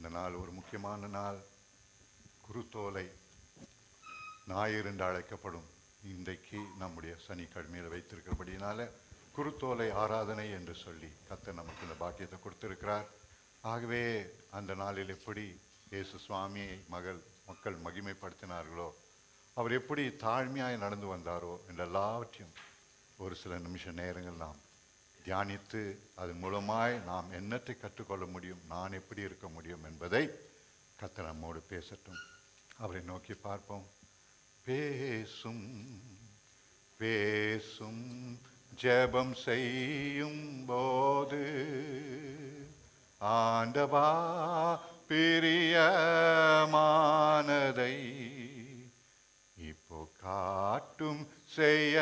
இந்த நாள் ஒரு முக்கியமான நாள். குருத்தோலை ஞாயிறு என்று அழைக்கப்படும் இன்றைக்கு நம்முடைய சனிக்கிழமையில் வைத்திருக்கிறபடினால குருத்தோலை ஆராதனை என்று சொல்லி கர்த்தர் நமக்கு இந்த பாக்கியத்தை கொடுத்திருக்கிறார். ஆகவே அந்த நாளில் எப்படி இயேசு சுவாமியை மக்கள் மகிமைப்படுத்தினார்களோ, அவர் எப்படி தாழ்மையாய் நடந்து வந்தாரோ என்ற எல்லாவற்றையும் ஒரு சில நிமிஷ நேரங்கள் நாம் தியானித்து அதன் மூலமாய் நாம் என்னத்தை கற்றுக்கொள்ள முடியும், நான் எப்படி இருக்க முடியும் என்பதை கர்த்தர் நம்மோடு பேசட்டும். அவரை நோக்கி பார்ப்போம். பேசும் பேசும் ஜெபம் செய்யும் போது ஆண்டவா பிரியமானதை இப்போ காட்டும் செய்ய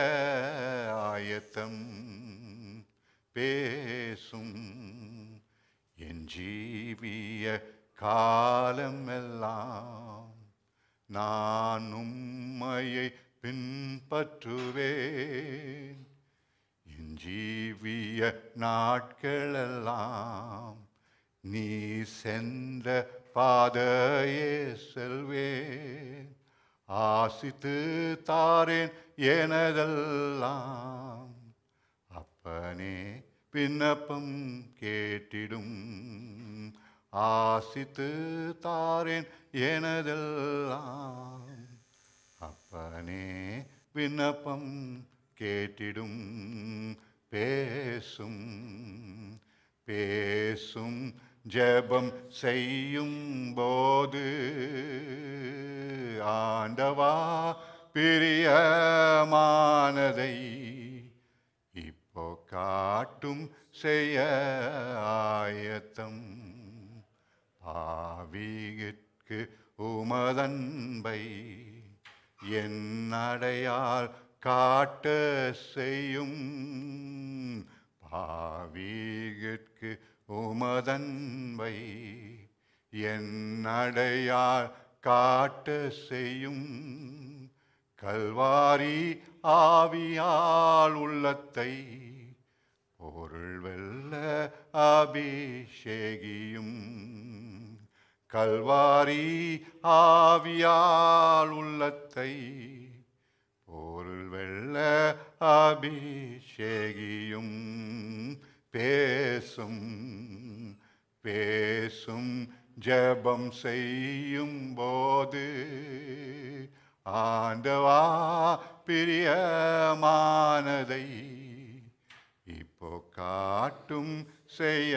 ஆயத்தம். பேசும் என் ஜீவிய காலமெல்லாம் நான் உம்மையை பின்பற்றுவேன். என் ஜீவிய நாட்களெல்லாம் நீ சென்ற பாதையே செல்வேன். ஆசித்து தாரேன் எனதெல்லாம். அப்பனே விண்ணப்பம் கேட்டிடும். ஆசித்து தாரேன் எனதெல்லாம். அப்பனே விண்ணப்பம் கேட்டிடும். பேசும் பேசும் ஜெபம் செய்யும் போது ஆண்டவா பிரியமானதை இப்போ காட்டும் செய்ய ஆயத்தம். பாவிக்கு உமதன்பை என் அடையால் காட்ட செய்யும். பாவிக்கு உமதன்பை என் அடையால் காட்ட செய்யும். கல்வாரி ஆவியால் உள்ளத்தை பொருள் வெல்ல அபிஷேகியும். கல்வாரி ஆவியால் உள்ளத்தை பொருள் வெல்ல அபிஷேகியும். பேசும் பேசும் ஜெபம் செய்யும் போது ஆண்டவா பிரியமானதை இப்போ காட்டும் செய்ய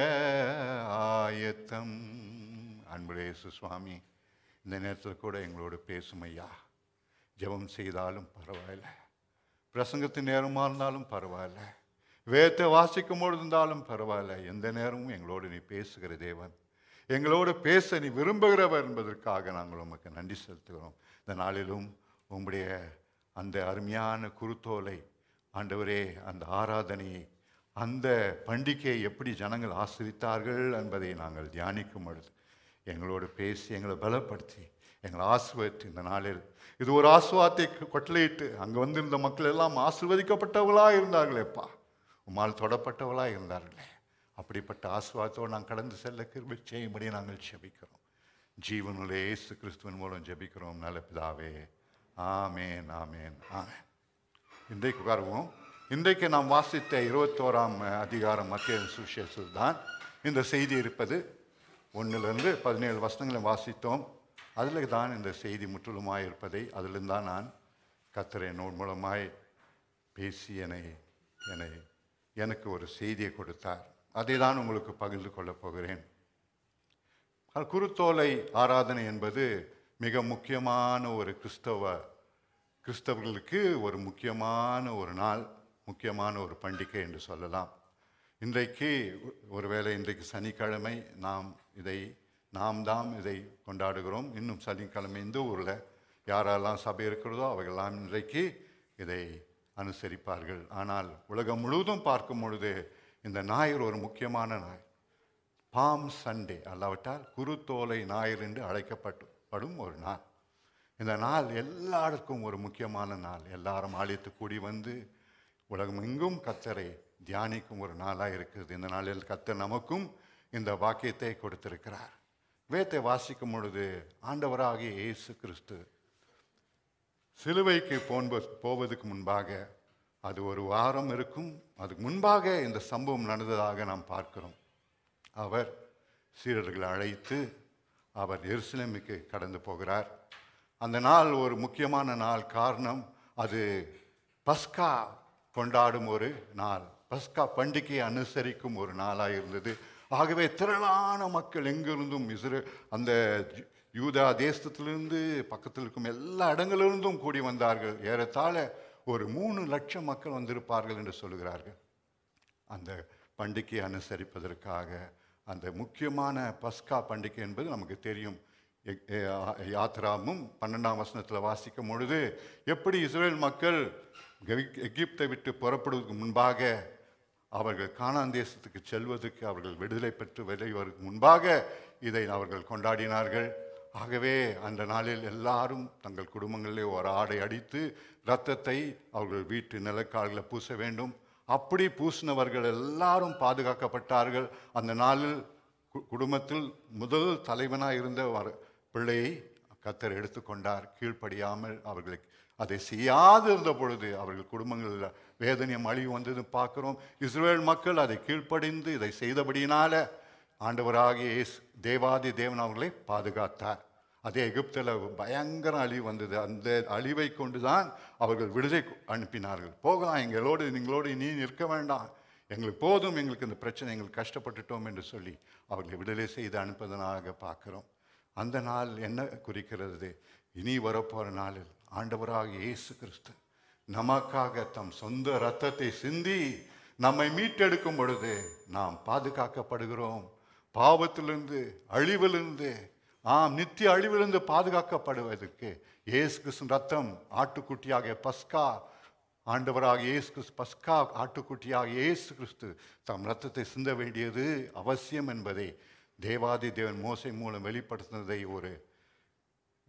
ஆயத்தம். அன்புடைய இயேசு சுவாமி, இந்த நேரத்தில் கூட எங்களோடு பேசும் ஐயா. ஜெபம் செய்தாலும் பரவாயில்ல, பிரசங்கத்தின் நேரமாக இருந்தாலும் பரவாயில்ல, வேதத்தை வாசிக்கும் பொழுது இருந்தாலும் பரவாயில்ல, எந்த நேரமும் எங்களோடு நீ பேசுகிற தேவன், எங்களோடு பேச நீ விரும்புகிறவர் என்பதற்காக நாங்கள் உமக்கு நன்றி செலுத்துகிறோம். இந்த நாளிலும் உம்முடைய அந்த அருமையான குருத்தோலை ஆண்டவரே, அந்த ஆராதனையை, அந்த பண்டிகையை எப்படி ஜனங்கள் ஆசிரித்தார்கள் என்பதை நாங்கள் தியானிக்கும் பொழுது எங்களோடு பேசி எங்களை பலப்படுத்தி எங்களை ஆசீர்வதித்து இந்த நாளில் இது ஒரு ஆசீர்வாதத்தை கொட்டளையிட்டு அங்கே வந்திருந்த மக்கள் எல்லாம் ஆசீர்வதிக்கப்பட்டவர்களாக இருந்தார்களேப்பா, உம்மால் தொடப்பட்டவர்களாக இருந்தார்களே, அப்படிப்பட்ட ஆசீர்வாதத்தோடு நாங்கள் கடந்து செல்ல கிருபை செய்யும்படி நாங்கள் ஜெபிக்கிறோம். ஜீவனுள்ள இயேசு கிறிஸ்துவின் மூலம் ஜெபிக்கிறோம் நல்ல பிதாவே. ஆமேன் ஆமேன் ஆமேன். இன்றைக்கு உட்காருவோம். இன்றைக்கு நாம் வாசித்த 21ஆம் அதிகாரம் மத்திய சுவிசேஷத்தில் தான் இந்த செய்தி இருப்பது. 1லிருந்து 17 வசனங்களை வாசித்தோம். அதில் தான் இந்த செய்தி முற்றிலுமாய் இருப்பதை, அதிலிருந்து தான் நான் கர்த்தர் என்னோட மூலமாய் பேசி எனக்கு ஒரு செய்தியை கொடுத்தார். அதை தான் உங்களுக்கு பகிர்ந்து கொள்ளப் போகிறேன். குருத்தோலை ஆராதனை என்பது மிக முக்கியமான ஒரு கிறிஸ்தவர்களுக்கு ஒரு முக்கியமான ஒரு நாள், முக்கியமான ஒரு பண்டிகை என்று சொல்லலாம். இன்றைக்கு ஒருவேளை இன்றைக்கு சனிக்கிழமை நாம் இதை கொண்டாடுகிறோம். இன்னும் சனிக்கிழமை இந்த ஊரில் யாரெல்லாம் சபை இருக்கிறதோ அவைகளெல்லாம் இன்றைக்கு இதை அனுசரிப்பார்கள். ஆனால் உலகம் முழுவதும் பார்க்கும் பொழுது இந்த ஞாயிறு ஒரு முக்கியமான நாள். பாம் சண்டே அல்லாவிட்டால் குருத்தோலை ஞாயிறு என்று அழைக்கப்படும் ஒரு நாள். இந்த நாள் எல்லாருக்கும் ஒரு முக்கியமான நாள். எல்லாரும் ஆலயத்துக்கு கூடி வந்து உலகம் எங்கும் கர்த்தரை தியானிக்கும் ஒரு நாளாக இருக்குது. இந்த நாளில் கர்த்தர் நமக்கும் இந்த வாக்கியத்தை கொடுத்திருக்கிறார். வேதத்தை வாசிக்கும் பொழுது ஆண்டவராகிய இயேசு கிறிஸ்து சிலுவைக்கு போவதுக்கு முன்பாக, அது ஒரு வாரம் இருக்கும், அதுக்கு முன்பாக இந்த சம்பவம் நடந்ததாக நாம் பார்க்கிறோம். அவர் சீடர்களை அழைத்து அவர் எருசலேமுக்கு கடந்து போகிறார். அந்த நாள் ஒரு முக்கியமான நாள். காரணம், அது பஸ்கா கொண்டாடும் ஒரு நாள், பஸ்கா பண்டிகையை அனுசரிக்கும் ஒரு நாளாக இருந்தது. ஆகவே திரளான மக்கள் எங்கிருந்தும் அந்த யூதா தேசத்திலிருந்து பக்கத்தில் இருக்கும் எல்லா இடங்களிலிருந்தும் கூடி வந்தார்கள். ஏறத்தாழ ஒரு 3 லட்சம் மக்கள் வந்திருப்பார்கள் என்று சொல்கிறார்கள். அந்த பண்டிகையை அனுசரிப்பதற்காக, அந்த முக்கியமான பஸ்கா பண்டிகை என்பது நமக்கு தெரியும். யாத்ராமும் 12ஆம் வசனத்தில் வாசிக்கும் பொழுது எப்படி இஸ்ரேல் மக்கள் எகிப்தை விட்டு புறப்படுவதற்கு முன்பாக, அவர்கள் கானான் தேசத்துக்கு செல்வதற்கு அவர்கள் விடுதலை பெற்று வருவதற்கு முன்பாக இதை அவர்கள் கொண்டாடினார்கள். ஆகவே அந்த நாளில் எல்லாரும் தங்கள் குடும்பங்களிலே ஒரு ஆடை அடித்து இரத்தத்தை அவர்கள் வீட்டு நிலக்காலில் பூச வேண்டும். அப்படி பூசினவர்கள் எல்லாரும் பாதுகாக்கப்பட்டார்கள். அந்த நாளில் குடும்பத்தில் முதல் தலைவனாக இருந்த பிள்ளையை கர்த்தர் எடுத்துக்கொண்டார். கீழ்ப்படியாமல் அவர்களை அதை செய்யாது இருந்த பொழுது அவர்கள் குடும்பங்களில் வேதனையும் அழிவு வந்தது பார்க்கிறோம். இஸ்ரேல் மக்கள் அதை கீழ்ப்படிந்து இதை செய்தபடியினால ஆண்டவராகிய தேவாதி தேவன் அவர்களை பாதுகாத்தார். அதே எகிப்தில் பயங்கர அழிவு வந்தது. அந்த அழிவை கொண்டுதான் அவர்கள் விடுதலை அனுப்பினார்கள். போகலாம், நீங்களோடு இனி நிற்க வேண்டாம், எங்களுக்கு போதும், எங்களுக்கு இந்த பிரச்சனை, எங்களுக்கு கஷ்டப்பட்டுட்டோம் என்று சொல்லி அவர்களை விடுதலை செய்து அனுப்பதனாக பார்க்கிறோம். அந்த நாள் என்ன குறிக்கிறது? இனி வரப்போகிற நாளில் ஆண்டவராக இயேசு கிறிஸ்து நமக்காக தம் சொந்த இரத்தத்தை சிந்தி நம்மை மீட்டெடுக்கும் பொழுது நாம் பாதுகாக்கப்படுகிறோம். பாவத்திலிருந்து, அழிவிலிருந்து, நித்திய அழிவிலிருந்து பாதுகாக்கப்படுவதற்கு இயேசு கிறிஸ்து ரத்தம் ஆட்டுக்குட்டியாக பஸ்கா, ஆண்டவராக இயேசு கிறிஸ்து பஸ்கா ஆட்டுக்குட்டியாக இயேசு கிறிஸ்து தம் ரத்தத்தை சிந்த வேண்டியது அவசியம் என்பதை தேவாதி தேவன் மோசே மூலம் வெளிப்படுத்தினதை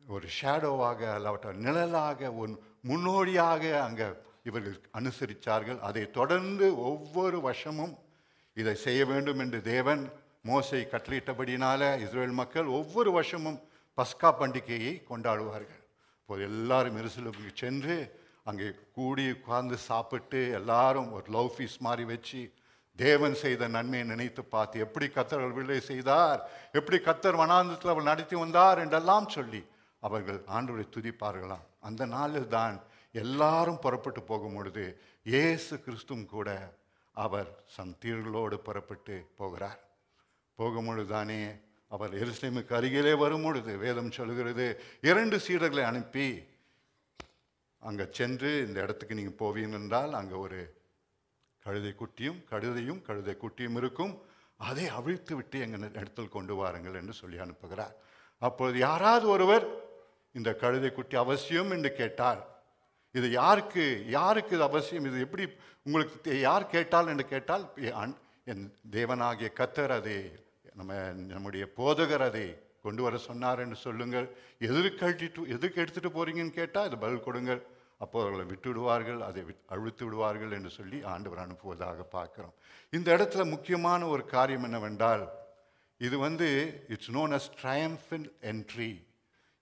ஒரு ஷேடோவாக, அல்லாவிட்ட நிழலாக, ஒரு முன்னோடியாக அங்கே இவர்கள் அனுசரித்தார்கள். அதை தொடர்ந்து ஒவ்வொரு வருஷமும் இதை செய்ய வேண்டும் என்று தேவன் மோசை கட்டளையிட்டபடினால இஸ்ரேல் மக்கள் ஒவ்வொரு வருஷமும் பஸ்கா பண்டிகையை கொண்டாடுவார்கள். இப்போது எல்லாரும் எருசலேமுக்கு சென்று அங்கே கூடி உட்கார்ந்து சாப்பிட்டு எல்லாரும் ஒரு லவ் ஃபீஸ் மாதிரி வச்சு தேவன் செய்த நன்மையை நினைத்து பார்த்து எப்படி கர்த்தர் விடுதலை செய்தார், எப்படி கர்த்தர் வனாந்தரத்தில் அவர் நடத்தி வந்தார் என்றெல்லாம் சொல்லி அவர்கள் ஆண்டவரை துதிப்பார்களாம். அந்த நாளில் தான் எல்லாரும் புறப்பட்டு போகும் பொழுது இயேசு கிறிஸ்துவும் கூட அவர் சந்தீர்களோடு புறப்பட்டு போகிறார். போகும்பொழுது தானே அவர் எருசலேமுக்கு அருகிலே வரும் பொழுது வேதம் சொல்கிறது, 2 சீடர்களை அனுப்பி அங்கே சென்று இந்த இடத்துக்கு நீங்கள் போவீங்க என்றால் அங்கே ஒரு கழுதை குட்டியும் இருக்கும், அதை அவிழ்த்து விட்டு எங்கள் இடத்தில் கொண்டு வாருங்கள் என்று சொல்லி அனுப்புகிறார். அப்பொழுது யாராவது ஒருவர் இந்த கழுதை குட்டி அவசியம் என்று கேட்டால், இது யாருக்கு இது அவசியம், இது எப்படி உங்களுக்கு யார் கேட்டால் என்று கேட்டால், என் தேவனாகிய கர்த்தர் அதை நம்முடைய போதகர் அதை கொண்டு வர சொன்னார் என்று சொல்லுங்கள். எதுக்கு எடுத்துகிட்டு போகிறீங்கன்னு கேட்டால் அது பதில் கொடுங்கள். அப்போ அவர்களை விட்டு விடுவார்கள், அதை அழுத்து விடுவார்கள் என்று சொல்லி ஆண்டவர் அனுப்புவதாக பார்க்கிறோம். இந்த இடத்துல முக்கியமான ஒரு காரியம் என்னவென்றால், இது இட்ஸ் நோன் அஸ் ட்ரையம்ஃபல் என்ட்ரி.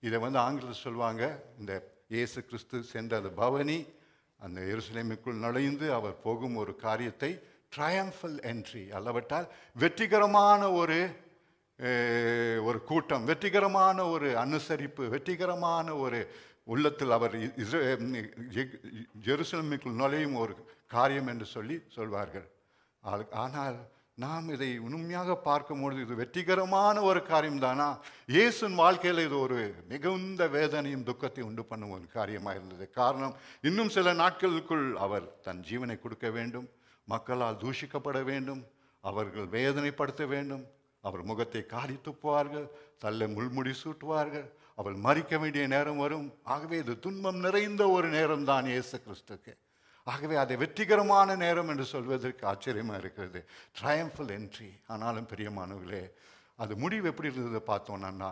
இதை ஆங்கிலத்தில் சொல்லுவாங்க, இந்த இயேசு கிறிஸ்து சென்ற அந்த பவனி, அந்த எருசலேமுக்குள் நுழைந்து அவர் போகும் ஒரு காரியத்தை ட்ரையம்ஃபல் என்ட்ரி, அல்லவற்றால் வெற்றிகரமான ஒரு கூட்டம், வெற்றிகரமான ஒரு அனுசரிப்பு, வெற்றிகரமான ஒரு உள்ளத்தில் அவர் ஜெருசலேமுக்குள் நுழையும் ஒரு காரியம் என்று சொல்வார்கள். ஆனால் நாம் இதை உண்மையாக பார்க்கும்பொழுது இது வெற்றிகரமான ஒரு காரியம் தானா? இயேசுவின் வாழ்க்கையில் இது ஒரு மிகுந்த வேதனையும் துக்கத்தையும் உண்டு பண்ணும் ஒரு காரியமாக இருந்தது. காரணம், இன்னும் சில நாட்களுக்குள் அவர் தன் ஜீவனை கொடுக்க வேண்டும், மக்களால் தூஷிக்கப்பட வேண்டும், அவர்கள் வேதனைப்படுத்த வேண்டும், அவர் முகத்தை காரி துப்புவார்கள், தள்ள முள்முடி சூட்டுவார்கள், அவள் மறிக்க வேண்டிய நேரம் வரும். ஆகவே இது துன்பம் நிறைந்த ஒரு நேரம் தான் இயேசு கிறிஸ்துக்கு. ஆகவே அதை வெற்றிகரமான நேரம் என்று சொல்வதற்கு ஆச்சரியமாக இருக்கிறது, ட்ரையம்ஃபல் என்ட்ரி. ஆனாலும் பிரியமானவர்களே, அது முடிவு எப்படி இருந்தது பார்த்தோன்னா,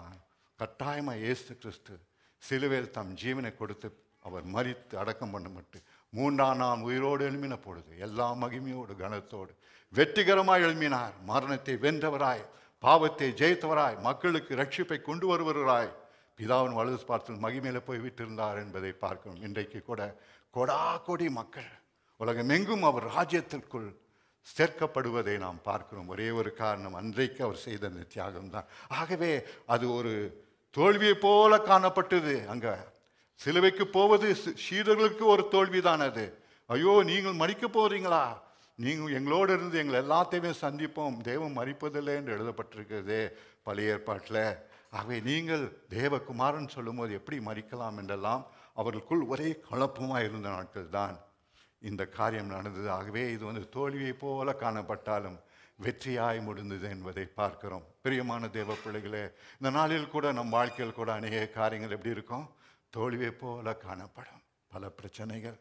கட்டாயமாக இயேசு கிறிஸ்து சிலுவையில் தம் ஜீவனை கொடுத்து அவர் மரித்து அடக்கம் பண்ணப்பட்டு 3ஆம் நாள் உயிரோடு எழும்பின பொழுது எல்லா மகிமையோடு கனத்தோடு வெற்றிகரமாக எழும்பினார். மரணத்தை வென்றவராய் பாவத்தை ஜெயித்தவராய் மக்களுக்கு ரட்சிப்பை கொண்டு வருவராய் பிதாவின் வலது பார்த்து மகிமையில போய் விட்டிருந்தார் என்பதை பார்க்கிறோம். இன்றைக்கு கூட கொடா கொடி மக்கள் உலகமெங்கும் அவர் ராஜ்யத்திற்குள் சேர்க்கப்படுவதை நாம் பார்க்கிறோம். ஒரே ஒரு காரணம், அன்றைக்கு அவர் செய்த அந்த தியாகம் தான். ஆகவே அது ஒரு தோல்வியை போல காணப்பட்டது. அங்க சிலுவைக்கு போவது சீடர்களுக்கு ஒரு தோல்விதான் அது. ஐயோ, நீங்கள் மறிக்க போறீங்களா? நீங்கள் எங்களோடு இருந்து எங்களை எல்லாத்தையுமே சந்திப்போம், தெய்வம் மறிப்பதில்லை என்று எழுதப்பட்டிருக்கிறது பழைய ஏற்பாட்டில். ஆகவே நீங்கள் தேவகுமாரன் சொல்லும் போது எப்படி மறிக்கலாம் என்றெல்லாம் அவர்களுக்குள் ஒரே குழப்பமாக இருந்த நாட்கள் தான் இந்த காரியம் நடந்தது. ஆகவே இது தோல்வியை போல காணப்பட்டாலும் வெற்றியாய் முடிந்தது என்பதை பார்க்கிறோம். பிரியமான தேவ பிள்ளைகளே, இந்த நாளில் கூட நம் வாழ்க்கையில் கூட அநேக காரியங்கள் எப்படி இருக்கும்? தோல்வியை போல காணப்படும். பல பிரச்சனைகள்,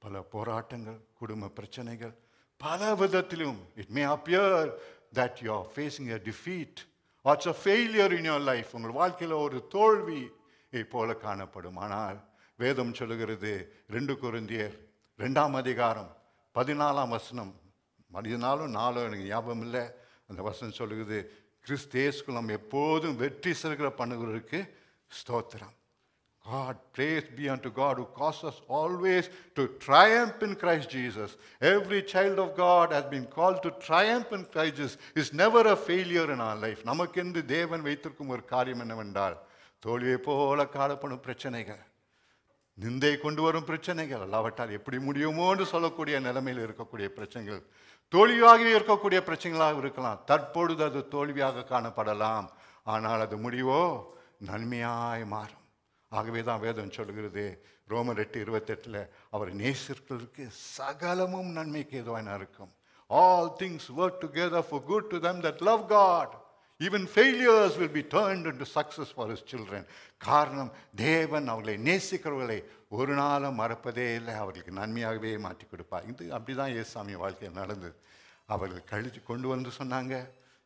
பல போராட்டங்கள், குடும்ப பிரச்சனைகள், பல விதத்திலும் it may appear that you are facing a defeat or it's a failure in your life. உங்கள் வாழ்க்கையில் ஒரு தோல்வியை போல காணப்படும். ஆனால் வேதம் சொல்லுகிறது 2 கொரிந்தியர் 2ஆம் அதிகாரம் 14ஆம் வசனம், 14 எனக்கு ஞாபகம் இல்லை, அந்த வசனம் சொல்லுகிறது, கிறிஸ்து இயேசுக்குள் நாம் எப்போதும் வெற்றி சிறகிற பண்ணுகிறதுக்கு ஸ்தோத்திரம். God, praise be unto God who causes us always to triumph in Christ Jesus. Every child of God has been called to triumph in Christ Jesus. It's never a failure in our life. நமக்கென்று தேவன் வைத்திருக்கும் ஒரு காரியம் என்னவென்றால், தோல்வியை போல காணப்படும் பிரச்சனைகள், நிந்தை கொண்டு வரும் பிரச்சனைகள், அல்லாவிட்டால் எப்படி முடியுமோ என்று சொல்லக்கூடிய நிலைமையில் இருக்கக்கூடிய பிரச்சனைகள், தோல்வியாகவே இருக்கக்கூடிய பிரச்சனைகளாக இருக்கலாம். தற்பொழுது அது தோல்வியாக காணப்படலாம், ஆனால் அது முடிவோ நன்மையாய் மாறும். ஆகவே தான் வேதம் சொல்கிறது ரோமர் 8:28, அவர் நேசிக்கிறதுக்கு சகலமும் நன்மைக்கு ஏதுவாக இருக்கும். All things work together for good to them that love God. Even failures will be turned into success for his children. காரணம், தேவன் அவர்களை நேசிக்கிறவர்களை ஒரு நாளும் மறப்பதே இல்லை, அவர்களுக்கு நன்மையாகவே மாற்றி கொடுப்பார். இது அப்படிதான் இயேசுசாமி வாழ்க்கையில் நடந்தது. அவர்கள் கழித்து கொண்டு வந்து சொன்னாங்க,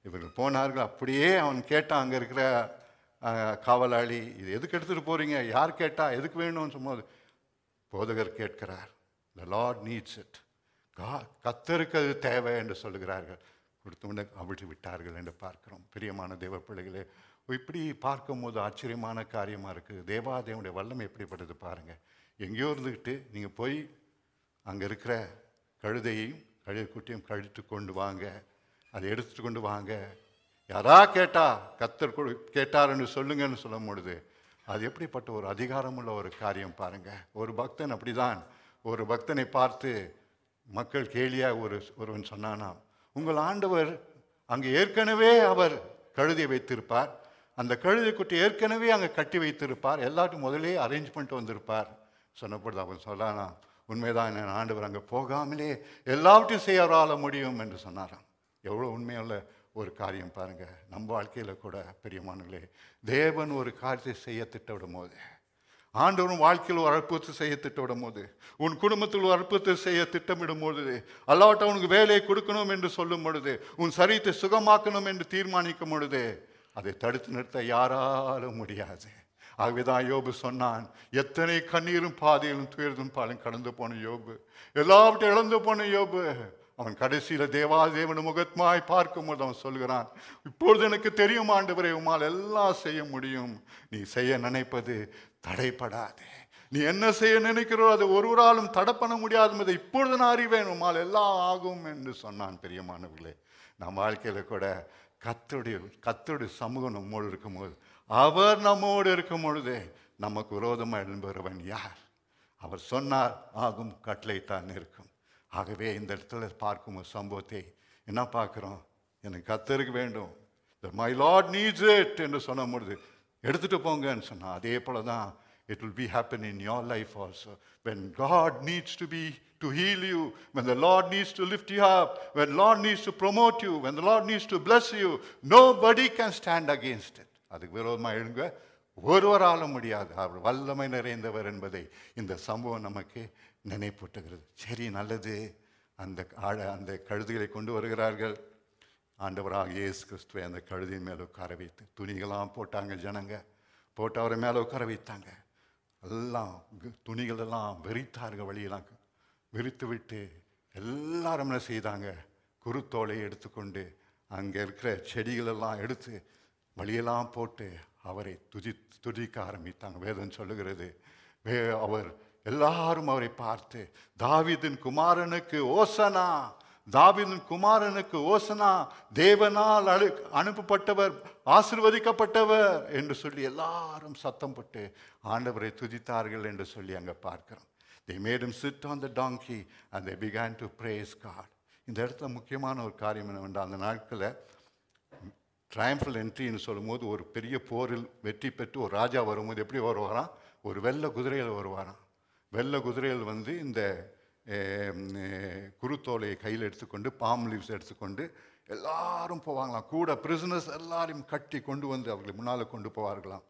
இவர்கள் போனார்கள். அப்படியே அவன் கேட்டான், அங்கே இருக்கிற காவலாளி, இது எதுக்கு எடுத்துகிட்டு போகிறீங்க, யார் கேட்டா, எதுக்கு வேணும்னு சொன்னது போதகர் கேட்கிறார். The Lord needs it. கர்த்தருக்கு அது தேவை என்று சொல்லுகிறார்கள். கொடுத்து அவிழ்த்து விட்டார்கள் என்று பார்க்கிறோம். பிரியமான தேவ பிள்ளைகளே, இப்படி பார்க்கும்போது ஆச்சரியமான காரியமாக இருக்குது. தேவாதேவனுடைய வல்லமை எப்படிப்பட்டது பாருங்கள். எங்கேயோ இருந்துக்கிட்டு நீங்கள் போய் அங்கே இருக்கிற கழுதையையும் கழுதைக்குட்டியும் கழித்து கொண்டு வாங்க, அதை எடுத்துட்டு கொண்டு வாங்க, யாரா கேட்டா கர்த்தர் கேட்டாருன்னு சொல்லுங்கன்னு சொல்லும் பொழுது அது எப்படிப்பட்ட ஒரு அதிகாரமுள்ள ஒரு காரியம் பாருங்க. ஒரு பக்தன் அப்படிதான் ஒரு பக்தனை பார்த்து மக்கள் கேலியாக ஒருவன் சொன்னானா, உங்கள் ஆண்டவர் அங்கே ஏற்கனவே அவர் கழுதை வைத்திருப்பார், அந்த கழுதை குட்டி ஏற்கனவே அங்கே கட்டி வைத்திருப்பார், எல்லாத்தையும் முதலே அரேஞ்ச் பண்ணிட்டு வந்திருப்பார். சொன்னபொழுது அவன் சொல்லானா, உண்மைதான், என் ஆண்டவர் அங்கே போகாமலே எல்லாவற்றையும் செய்யறால முடியும் என்று சொன்னாராம். எவ்வளோ உண்மையுள்ள ஒரு காரியம் பாருங்க. நம்ம வாழ்க்கையில் கூட பெரியமானங்களே, தேவன் ஒரு காரியத்தை செய்ய திட்டமிடும் போது, ஆண்டவரும் வாழ்க்கையில் ஒரு அற்புதத்தை செய்ய திட்டமிடும் போது, உன் குடும்பத்தில் ஒரு அற்புதத்தை செய்ய திட்டமிடும் பொழுது, அல்லாட்ட உனக்கு வேலையை கொடுக்கணும் என்று சொல்லும் பொழுது, உன் சரீரத்தை சுகமாக்கணும் என்று தீர்மானிக்கும் பொழுது, அதை தடுத்து நிறுத்த யாராலும் முடியாது. ஆகவேதான் யோபு சொன்னான், எத்தனை கண்ணீரும் பாதையிலும் துயர்தும் பாலும் கடந்து போன யோபு, எல்லாவற்றையும் இழந்து போன யோபு, அவன் கடைசியில் தேவாதேவன் முகத்மாய் பார்க்கும்போது அவன் சொல்கிறான், இப்பொழுது எனக்கு தெரியும் ஆண்டவரே, உம்மால் எல்லாம் செய்ய முடியும், நீ செய்ய நினைப்பது தடைப்படாது, நீ என்ன செய்ய நினைக்கிறோ அது ஒருவராலும் தடை பண்ண முடியாது என்பதை இப்பொழுது நான் அறிவேன், உம்மால் எல்லாம் ஆகும் என்று சொன்னான். பெரியமானவர்களே, நம் வாழ்க்கையில் கூட கர்த்தருடைய சமூகம் நம்மோடு இருக்கும்போது, அவர் நம்மோடு இருக்கும் பொழுது நமக்கு விரோதமாக எழும்புகிறவன் யார்? அவர் சொன்னார் ஆகும், கட்டளைத்தான் இருக்கும். ஆகவே இந்த இடத்துல பார்க்கும் ஒரு சம்பவத்தை என்ன பார்க்குறோம், எனக்கு கர்த்தருக்கு வேண்டும், மை லார்ட் நீட்ஸ் இட் என்று சொன்ன பொழுது எடுத்துகிட்டு போங்கன்னு சொன்னால், அதே போல தான் it will be happen in your life also. When God needs to heal you, when the Lord needs to lift you up, when the Lord needs to promote you, when the Lord needs to bless you, nobody can stand against it. அதுக்கு விரோதமாக எழுங்க ஒருவராலும் முடியாது. அவர் வல்லமை நிறைந்தவர் என்பதை இந்த சம்பவம் நமக்கு நினைப்பூட்டுகிறது. சரி, நல்லது. அந்த கழுதைகளை கொண்டு வருகிறார்கள். ஆண்டவராக இயேசு கிறிஸ்துவை அந்த கழுதையின் மேலே உட்கார வைத்து துணிகளாம் போட்டாங்க. ஜனங்க போட்டு அவரை மேலே உட்கார வைத்தாங்க. எல்லாம் துணிகளெல்லாம் விரித்தார்கள், வழியெல்லாம் விரித்து விட்டு எல்லாரும் என்ன செய்தாங்க, குருத்தோலை எடுத்துக்கொண்டு அங்கே இருக்கிற செடிகளெல்லாம் எடுத்து வழியெல்லாம் போட்டு அவரை துதிக்க ஆரம்பித்தாங்க. வேதம் சொல்லுகிறது, அவர் எல்லாரும் அவரை பார்த்து, தாவீதின் குமாரனுக்கு ஓசனா, தாவீதின் குமாரனுக்கு ஓசனா, தேவனால் அனுப்பப்பட்டவர், ஆசீர்வதிக்கப்பட்டவர் என்று சொல்லி எல்லாரும் சத்தம் போட்டு ஆண்டவரை துதித்தார்கள் என்று சொல்லி அங்கே பார்க்கிறோம். They made him sit on the donkey and they began to praise God. இந்த இடத்துல முக்கியமான ஒரு காரியம் என்னவென்றால், அந்த நாட்களில் ட்ரையம்ஃபல் என்ட்ரின்னு சொல்லும்போது ஒரு பெரிய போரில் வெற்றி பெற்று ஒரு ராஜா வரும்போது எப்படி வருவாராம்? ஒரு வெள்ளை குதிரையில் வருவாராம். வெள்ளை குதிரையில் வந்து இந்த குருத்தோலையை கையில் எடுத்துக்கொண்டு, பாம் லீவ்ஸ் எடுத்துக்கொண்டு எல்லாரும் போவாங்களாம். கூட பிரிசனர்ஸ் எல்லாரையும் கட்டி கொண்டு வந்து அவர்களை முன்னால் கொண்டு போவார்களாம்.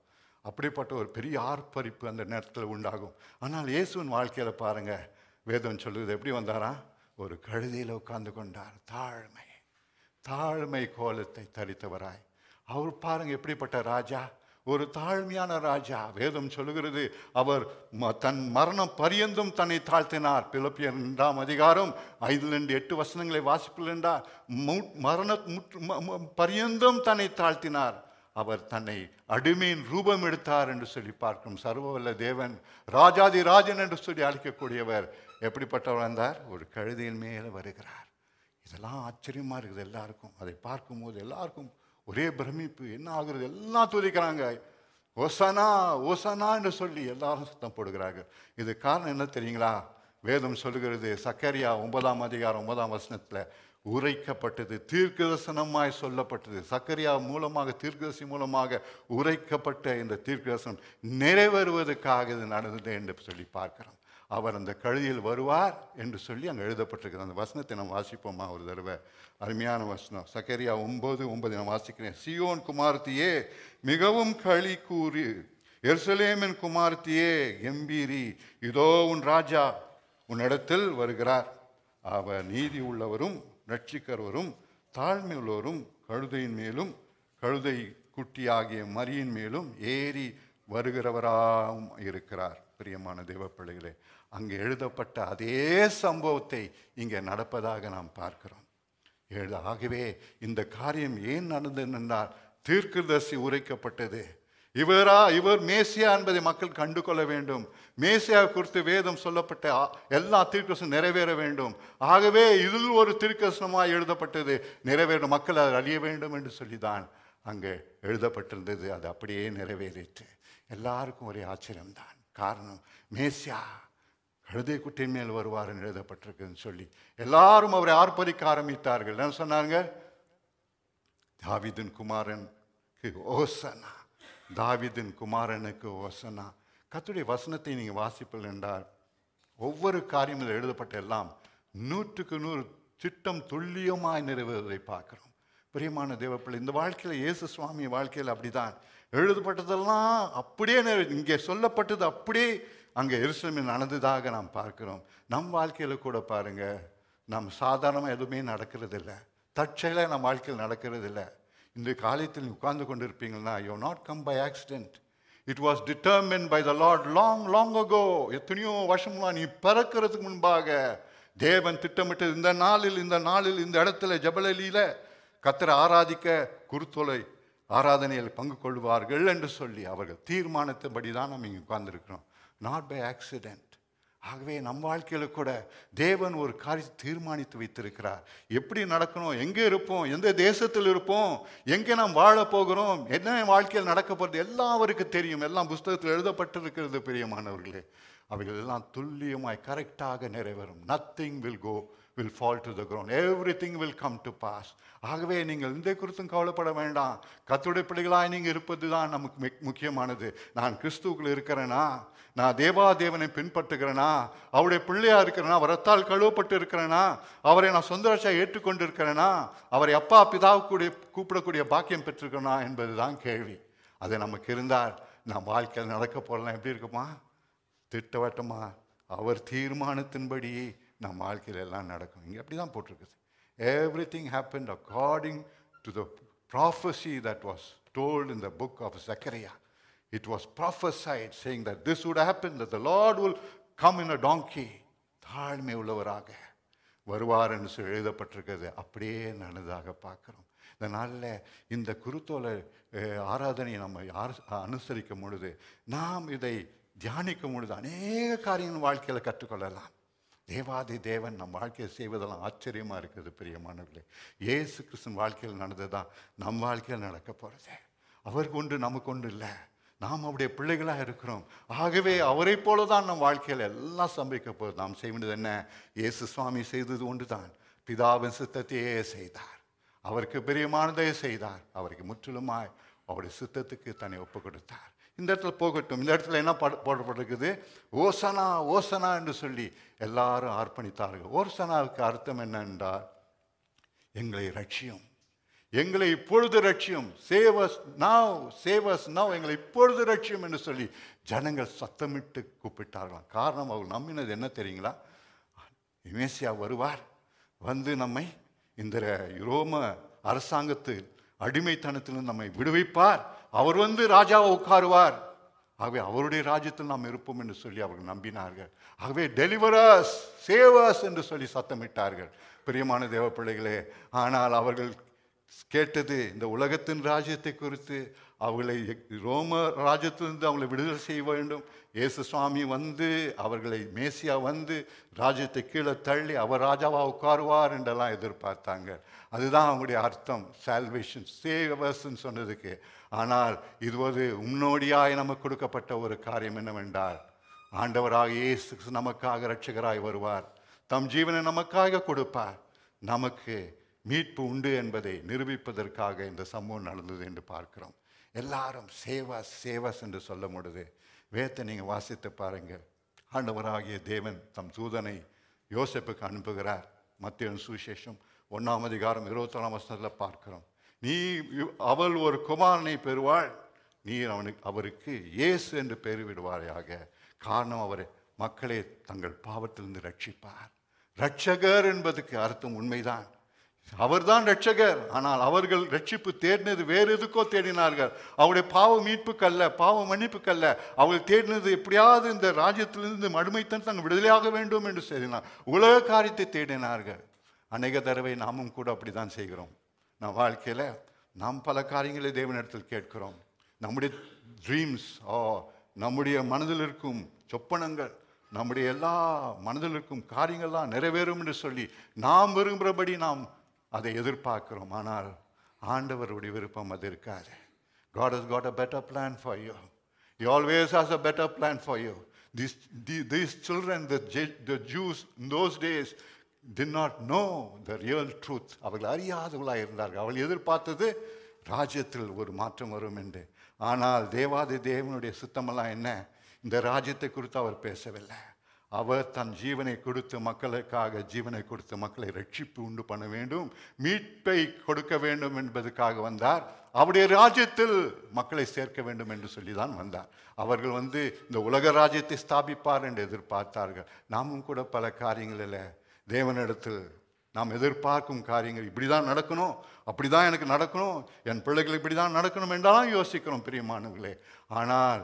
அப்படிப்பட்ட ஒரு பெரிய ஆர்ப்பரிப்பு அந்த நேரத்தில் உண்டாகும். ஆனால் இயேசுவின் வாழ்க்கையில் பாருங்கள், வேதம் சொல்லுது எப்படி வந்தாரா? ஒரு கழுதையில் உட்கார்ந்து கொண்டார். தாழ்மை கோலத்தை தரித்தவராய். அவர் பாருங்க எப்படிப்பட்ட ராஜா, ஒரு தாழ்மையான ராஜா. வேதம் சொல்லுகிறது, அவர் தன் மரணம் பரியந்தும் தன்னை தாழ்த்தினார். பிலிப்பியர் 2 அதிகாரம் 5-8 வசனங்களை வாசிப்பில் என்றால், மரண பரியந்தும் தன்னை தாழ்த்தினார். அவர் தன்னை அடிமையின் ரூபம் எடுத்தார் என்று சொல்லி பார்க்கும். சர்வவல்ல தேவன், ராஜாதி ராஜன் என்று சொல்லி அழைக்கக்கூடியவர் எப்படிப்பட்டவர் வந்தார்? ஒரு கழுதையின் மேலே வருகிறார். இதெல்லாம் ஆச்சரியமாக இருக்குது எல்லாருக்கும். அதை பார்க்கும்போது எல்லாருக்கும் ஒரே பிரமிப்பு. என்ன ஆகுறது? எல்லாம் துதிக்கிறாங்க, ஓசனா ஓசனா என்று சொல்லி எல்லாரும் சத்தம் போடுகிறார்கள். இது காரணம் என்ன தெரியுங்களா? வேதம் சொல்லுகிறது, சக்கரியா 9 அதிகாரம் 9 வசனத்தில் உரைக்கப்பட்டது, தீர்க்கதரிசனமாய் சொல்லப்பட்டது. சக்கரியா மூலமாக, தீர்க்கதரிசி மூலமாக உரைக்கப்பட்ட இந்த தீர்க்கதரிசனம் நிறைவேறுவதற்காக இது நடந்தது என்று சொல்லி பார்க்கிறோம். அவர் அந்த கழுதியில் வருவார் என்று சொல்லி அங்கே எழுதப்பட்டிருக்கிறது. அந்த வசனத்தை நாம் வாசிப்போமா ஒரு தடவை? அருமையான வசனம். சக்கரியா 9:9 நான் வாசிக்கிறேன். சீயோன் குமாரத்தியே மிகவும் களி கூறி, எருசலேமின் குமாரத்தியே கம்பீரி, இதோ உன் ராஜா உன்னிடத்தில் வருகிறார். அவர் நீதி உள்ளவரும் ரட்சிக்கிறவரும் தாழ்மை உள்ளவரும் கழுதையின் மேலும் கழுதை குட்டியாகிய மரியின் மேலும் ஏறி வருகிறவராகவும் இருக்கிறார். பிரியமான தேவ பிள்ளைகளே, அங்கே எழுதப்பட்ட அதே சம்பவத்தை இங்கே நடப்பதாக நாம் பார்க்கிறோம். ஆகவே இந்த காரியம் ஏன் நடந்தது என்றால், தீர்க்கதரிசி உரைக்கப்பட்டது. இவர் மேசியா என்பதை மக்கள் கண்டு கொள்ள வேண்டும். மேசியா குறித்து வேதம் சொல்லப்பட்ட எல்லா தீர்க்கதரிசனம் நிறைவேற வேண்டும். ஆகவே இதில் ஒரு தீர்க்கதரிசனமாக எழுதப்பட்டது நிறைவேறும், மக்கள் அதை அறிய வேண்டும் என்று சொல்லிதான் அங்கே எழுதப்பட்டிருந்தது. அது அப்படியே நிறைவேறிற்று. எல்லாருக்கும் ஒரே ஆச்சரியம்தான். காரணம், மேசியா கழுதை குட்டியின் மேல் வருவார் என்று எழுதப்பட்டிருக்குன்னு சொல்லி எல்லாரும் அவரை ஆர்ப்பரிக்க ஆரம்பித்தார்கள். என்ன சொன்னாங்க? தாவீதின் குமாரனுக்கு ஓசனா, தாவீதின் குமாரனுக்கு ஓசனா. கர்த்தருடைய வசனத்தை நீங்கள் வாசிப்பீர்கள் என்றால், ஒவ்வொரு காரியமும் எழுதப்பட்ட எல்லாம் 100% திட்டம் துல்லியமாய் நிறைவேறுவதை பார்க்கிறோம். பிரியமான தேவப்பிள்ளை, இந்த வாழ்க்கையில் இயேசு சுவாமி வாழ்க்கையில் அப்படிதான் எழுதப்பட்டதெல்லாம் அப்படியே இங்கே சொல்லப்பட்டது அப்படியே அங்கே எருசலேமில் நடந்ததாக நாம் பார்க்கிறோம். நம் வாழ்க்கையில் கூட பாருங்க, நம்ம சாதாரணமாக எதுவுமே நடக்கிறது இல்லை, தற்செயலாக நம் வாழ்க்கையில் நடக்கிறது இல்லை. இந்த காலத்தில் உட்கார்ந்து கொண்டு இருப்பீங்கன்னா, you not come by accident. It was determined by the Lord long ago. எத்தனையோ வருஷமா நீ பிறக்கிறதுக்கு முன்பாக தேவன் திட்டமிட்டது. இந்த நாளில் இந்த இடத்துல ஜபலலியில் கர்த்தரை ஆராதிக்க குருத்தோலை ஆராதனையில் பங்கு கொள்வார்கள் என்று சொல்லி அவர்கள் தீர்மானத்தின்படி தான் நம்ம இங்கே உட்கார்ந்துருக்கிறோம். Not by accident. ஆகவே நம் வாழ்க்கையில் கூட தேவன் ஒரு காரியத்தை தீர்மானித்து வைத்திருக்கிறார். எப்படி நடக்கணும், எங்கே இருப்போம், எந்த தேசத்தில் இருப்போம், எங்கே நாம் வாழ போகிறோம், என்ன வாழ்க்கையில் நடக்க போகிறது எல்லாம் அவருக்கு தெரியும். எல்லாம் புஸ்தகத்தில் எழுதப்பட்டிருக்கிறது. பிரியமானவர்களே, அவைகள் எல்லாம் துல்லியமாய் கரெக்டாக நிறைவேறும். Nothing will fall to the ground. Everything will come to pass. ஆகவே நீங்கள் இந்த குறித்தும் கவலைப்பட வேண்டாம். கர்த்தருடைய பிள்ளைகளாய் நீங்கள் இருப்பது தான் நமக்கு முக்கியமானது. நான் கிறிஸ்துவுக்குள் இருக்கிறேனா, நான் தேவாதேவனை பின்பற்றுகிறேனா, அவருடைய பிள்ளையா இருக்கிறேனா, வரத்தால் கழுவப்பட்டு இருக்கிறேனா, அவரை நான் சொந்த ரட்சையாக ஏற்றுக்கொண்டு இருக்கிறேனா, அவரை அப்பா பிதாவுக்கு கூப்பிடக்கூடிய பாக்கியம் பெற்றிருக்கிறேனா என்பதுதான் கேள்வி. அது நமக்கு இருந்தால் நம் வாழ்க்கையில் நடக்க போகலாம். எப்படி இருக்குமா? திட்டவட்டமா அவர் தீர்மானத்தின்படி நம் வாழ்க்கையில் எல்லாம் நடக்கும். இங்கே அப்படி தான் போட்டிருக்குது. Everything happened according to the prophecy that was told in the book of Zechariah. It was prophesied saying that this would happen, that the Lord will come in a donkey. தாழ்மை உள்ளவராக வருவார் என்று சொல்லி எழுதப்பட்டிருக்கிறது. அப்படியே நடந்ததாக பார்க்கிறோம். இந்த நாளில் இந்த குருத்தோலை ஆராதனையை நம்ம அனுசரிக்கும் பொழுது, நாம் இதை தியானிக்கும் பொழுது அநேக காரியங்கள் வாழ்க்கையில் கற்றுக்கொள்ளலாம். தேவாதி தேவன் நம் வாழ்க்கையை செய்வதெல்லாம் ஆச்சரியமாக இருக்குது பிரியமானவர்களே. இயேசு கிறிஸ்துவின் வாழ்க்கையில் நடந்ததுதான் நம் வாழ்க்கையில் நடக்க போகிறது. அவருக்கு ஒன்று நமக்கு ஒன்று இல்லை. நாம் அவருடைய பிள்ளைகளாக இருக்கிறோம். ஆகவே அவரை போல தான் நம் வாழ்க்கையில் எல்லாம் சம்பவிக்க போகுது. நாம் செய்ய வேண்டியது என்ன? இயேசு சுவாமி செய்தது ஒன்று தான். பிதாவின் சித்தத்தையே செய்தார். அவருக்கு பிரியமானதை செய்தார். அவருக்கு முற்றிலுமாய் அவருடைய சித்தத்துக்கு தன்னை ஒப்பு கொடுத்தார். இந்த இடத்துல போகட்டும். இந்த இடத்துல என்ன போடப்பட்டிருக்குது? ஓசனா ஓசனா என்று சொல்லி எல்லாரும் அர்ப்பணித்தார்கள். ஓசனாவுக்கு அர்த்தம் என்னென்றால், எங்களை ரட்சியும், எங்களை இப்பொழுது ரட்சியும், சேவஸ் நவ், சேவஸ் நவ், எங்களை இப்பொழுது ரட்சியும் என்று சொல்லி ஜனங்கள் சத்தமிட்டு கூப்பிட்டார்களாம். காரணம், அவர் நம்பினது என்ன தெரியுங்களா? மேசியா வருவார், வந்து நம்மை இந்த ரோம அரசாங்கத்து அடிமைத்தனத்திலிருந்து நம்மை விடுவிப்பார், அவர் வந்து ராஜாவை உட்காருவார், ஆகவே அவருடைய ராஜ்யத்தில் நாம் இருப்போம் என்று சொல்லி அவர்கள் நம்பினார்கள். ஆகவே டெலிவரஸ், சேவர்ஸ் என்று சொல்லி சத்தமிட்டார்கள். பிரியமான தேவ பிள்ளைகளே, ஆனால் அவர்கள் கேட்டது இந்த உலகத்தின் ராஜ்யத்தை குறித்து. அவர்களை ரோம ராஜ்யத்திலிருந்து அவங்களை விடுதலை செய்ய வேண்டும். இயேசு சுவாமி வந்து, அவர்களை மேசியா வந்து ராஜ்யத்தை கீழே தள்ளி அவர் ராஜாவா உட்காருவார் என்றெல்லாம் எதிர்பார்த்தாங்க. அதுதான் அவங்களுடைய அர்த்தம், சால்வேஷன், சேவர்ஸ்ன்னு சொன்னதுக்கு. ஆனால் இது ஒரு முன்னோடியாய் நமக்கு கொடுக்கப்பட்ட ஒரு காரியம் என்னவென்றால், ஆண்டவராக இயேசு நமக்காக இரட்சகராய் வருவார், தம் ஜீவனை நமக்காக கொடுப்பார், நமக்கு மீட்பு உண்டு என்பதை நிரூபிப்பதற்காக இந்த சம்பவம் நடந்தது என்று பார்க்கிறோம். எல்லாரும் சேவாஸ் சேவாஸ் என்று சொல்ல முடியுது. வேதத்தை நீங்கள் வாசித்து பாருங்கள். ஆண்டவராகிய தேவன் தம் தூதனை யோசேப்புக்கு அனுப்புகிறார். மத்தேயு சுவிசேஷம் 1ஆம் அதிகாரம் 21ஆம் வசனத்தில் பார்க்கிறோம். அவள் ஒரு குமாரனை பெறுவாள், நீர் அவருக்கு இயேசு என்று பெயர் விடுவாயாக. காரணம், அவர் மக்களை தங்கள் பாவத்திலிருந்து ரட்சிப்பார். ரட்சகர் என்பதுக்கு அர்த்தம் உண்மைதான், அவர்தான் ரட்சகர். ஆனால் அவர்கள் ரட்சிப்பு தேடினது வேறு எதுக்கோ தேடினார்கள். அவருடைய பாவ மீட்புக்கல்ல, பாவ மன்னிப்புக்கல்ல. அவர்கள் தேடினது எப்படியாவது இந்த ராஜ்யத்திலிருந்து மடுமைத்தான் தங்கள் விடுதலையாக வேண்டும் என்று செய்தினார். உலக காரியத்தை தேடினார்கள். அநேக தடவை நாமும் கூட அப்படி தான் செய்கிறோம். நம் வாழ்க்கையில் நாம் பல காரியங்களை தேவனிடத்தில் கேட்கிறோம். நம்முடைய ட்ரீம்ஸ், நம்முடைய மனதில் இருக்கும் சொப்பனங்கள், நம்முடைய எல்லா மனதில் இருக்கும் காரியங்கள்லாம் நிறைவேறும் என்று சொல்லி நாம் விரும்புகிறபடி நாம் அதை எதிர்பார்க்கிறோம். ஆனால் ஆண்டவருடைய விருப்பம் அது இருக்காது. God has got a better plan for you. He always has a better plan for you. These children, the Jews in those days did not know the real truth. அவர்கள் அறியாதவர்களாக இருந்தார்கள். அவள் எதிர்பார்த்தது ராஜ்யத்தில் ஒரு மாற்றம் வரும் என்று. ஆனால் தேவாதி தேவனுடைய சித்தமெல்லாம் என்ன? இந்த ராஜ்யத்தை குறித்து அவர் பேசவில்லை. அவர் தன் ஜீவனை கொடுத்து மக்களுக்காக ஜீவனை கொடுத்து மக்களை ரட்சிப்பு உண்டு பண்ண வேண்டும், மீட்பை கொடுக்க வேண்டும் என்பதற்காக வந்தார். அவருடைய ராஜ்யத்தில் மக்களை சேர்க்க வேண்டும் என்று சொல்லி தான் வந்தார். அவர்கள் வந்து இந்த உலக ராஜ்யத்தை ஸ்தாபிப்பார் என்று எதிர்பார்த்தார்கள். நாமும் கூட பல காரியங்களில் தேவனிடத்தில் நாம் எதிர்பார்க்கும் காரியங்கள் இப்படி தான் நடக்கணும், அப்படி தான் எனக்கு நடக்கணும், என் பிள்ளைகள் இப்படி தான் நடக்கணும் என்றாலும் யோசிக்கிறோம் பிரியமானவர்களே. ஆனால்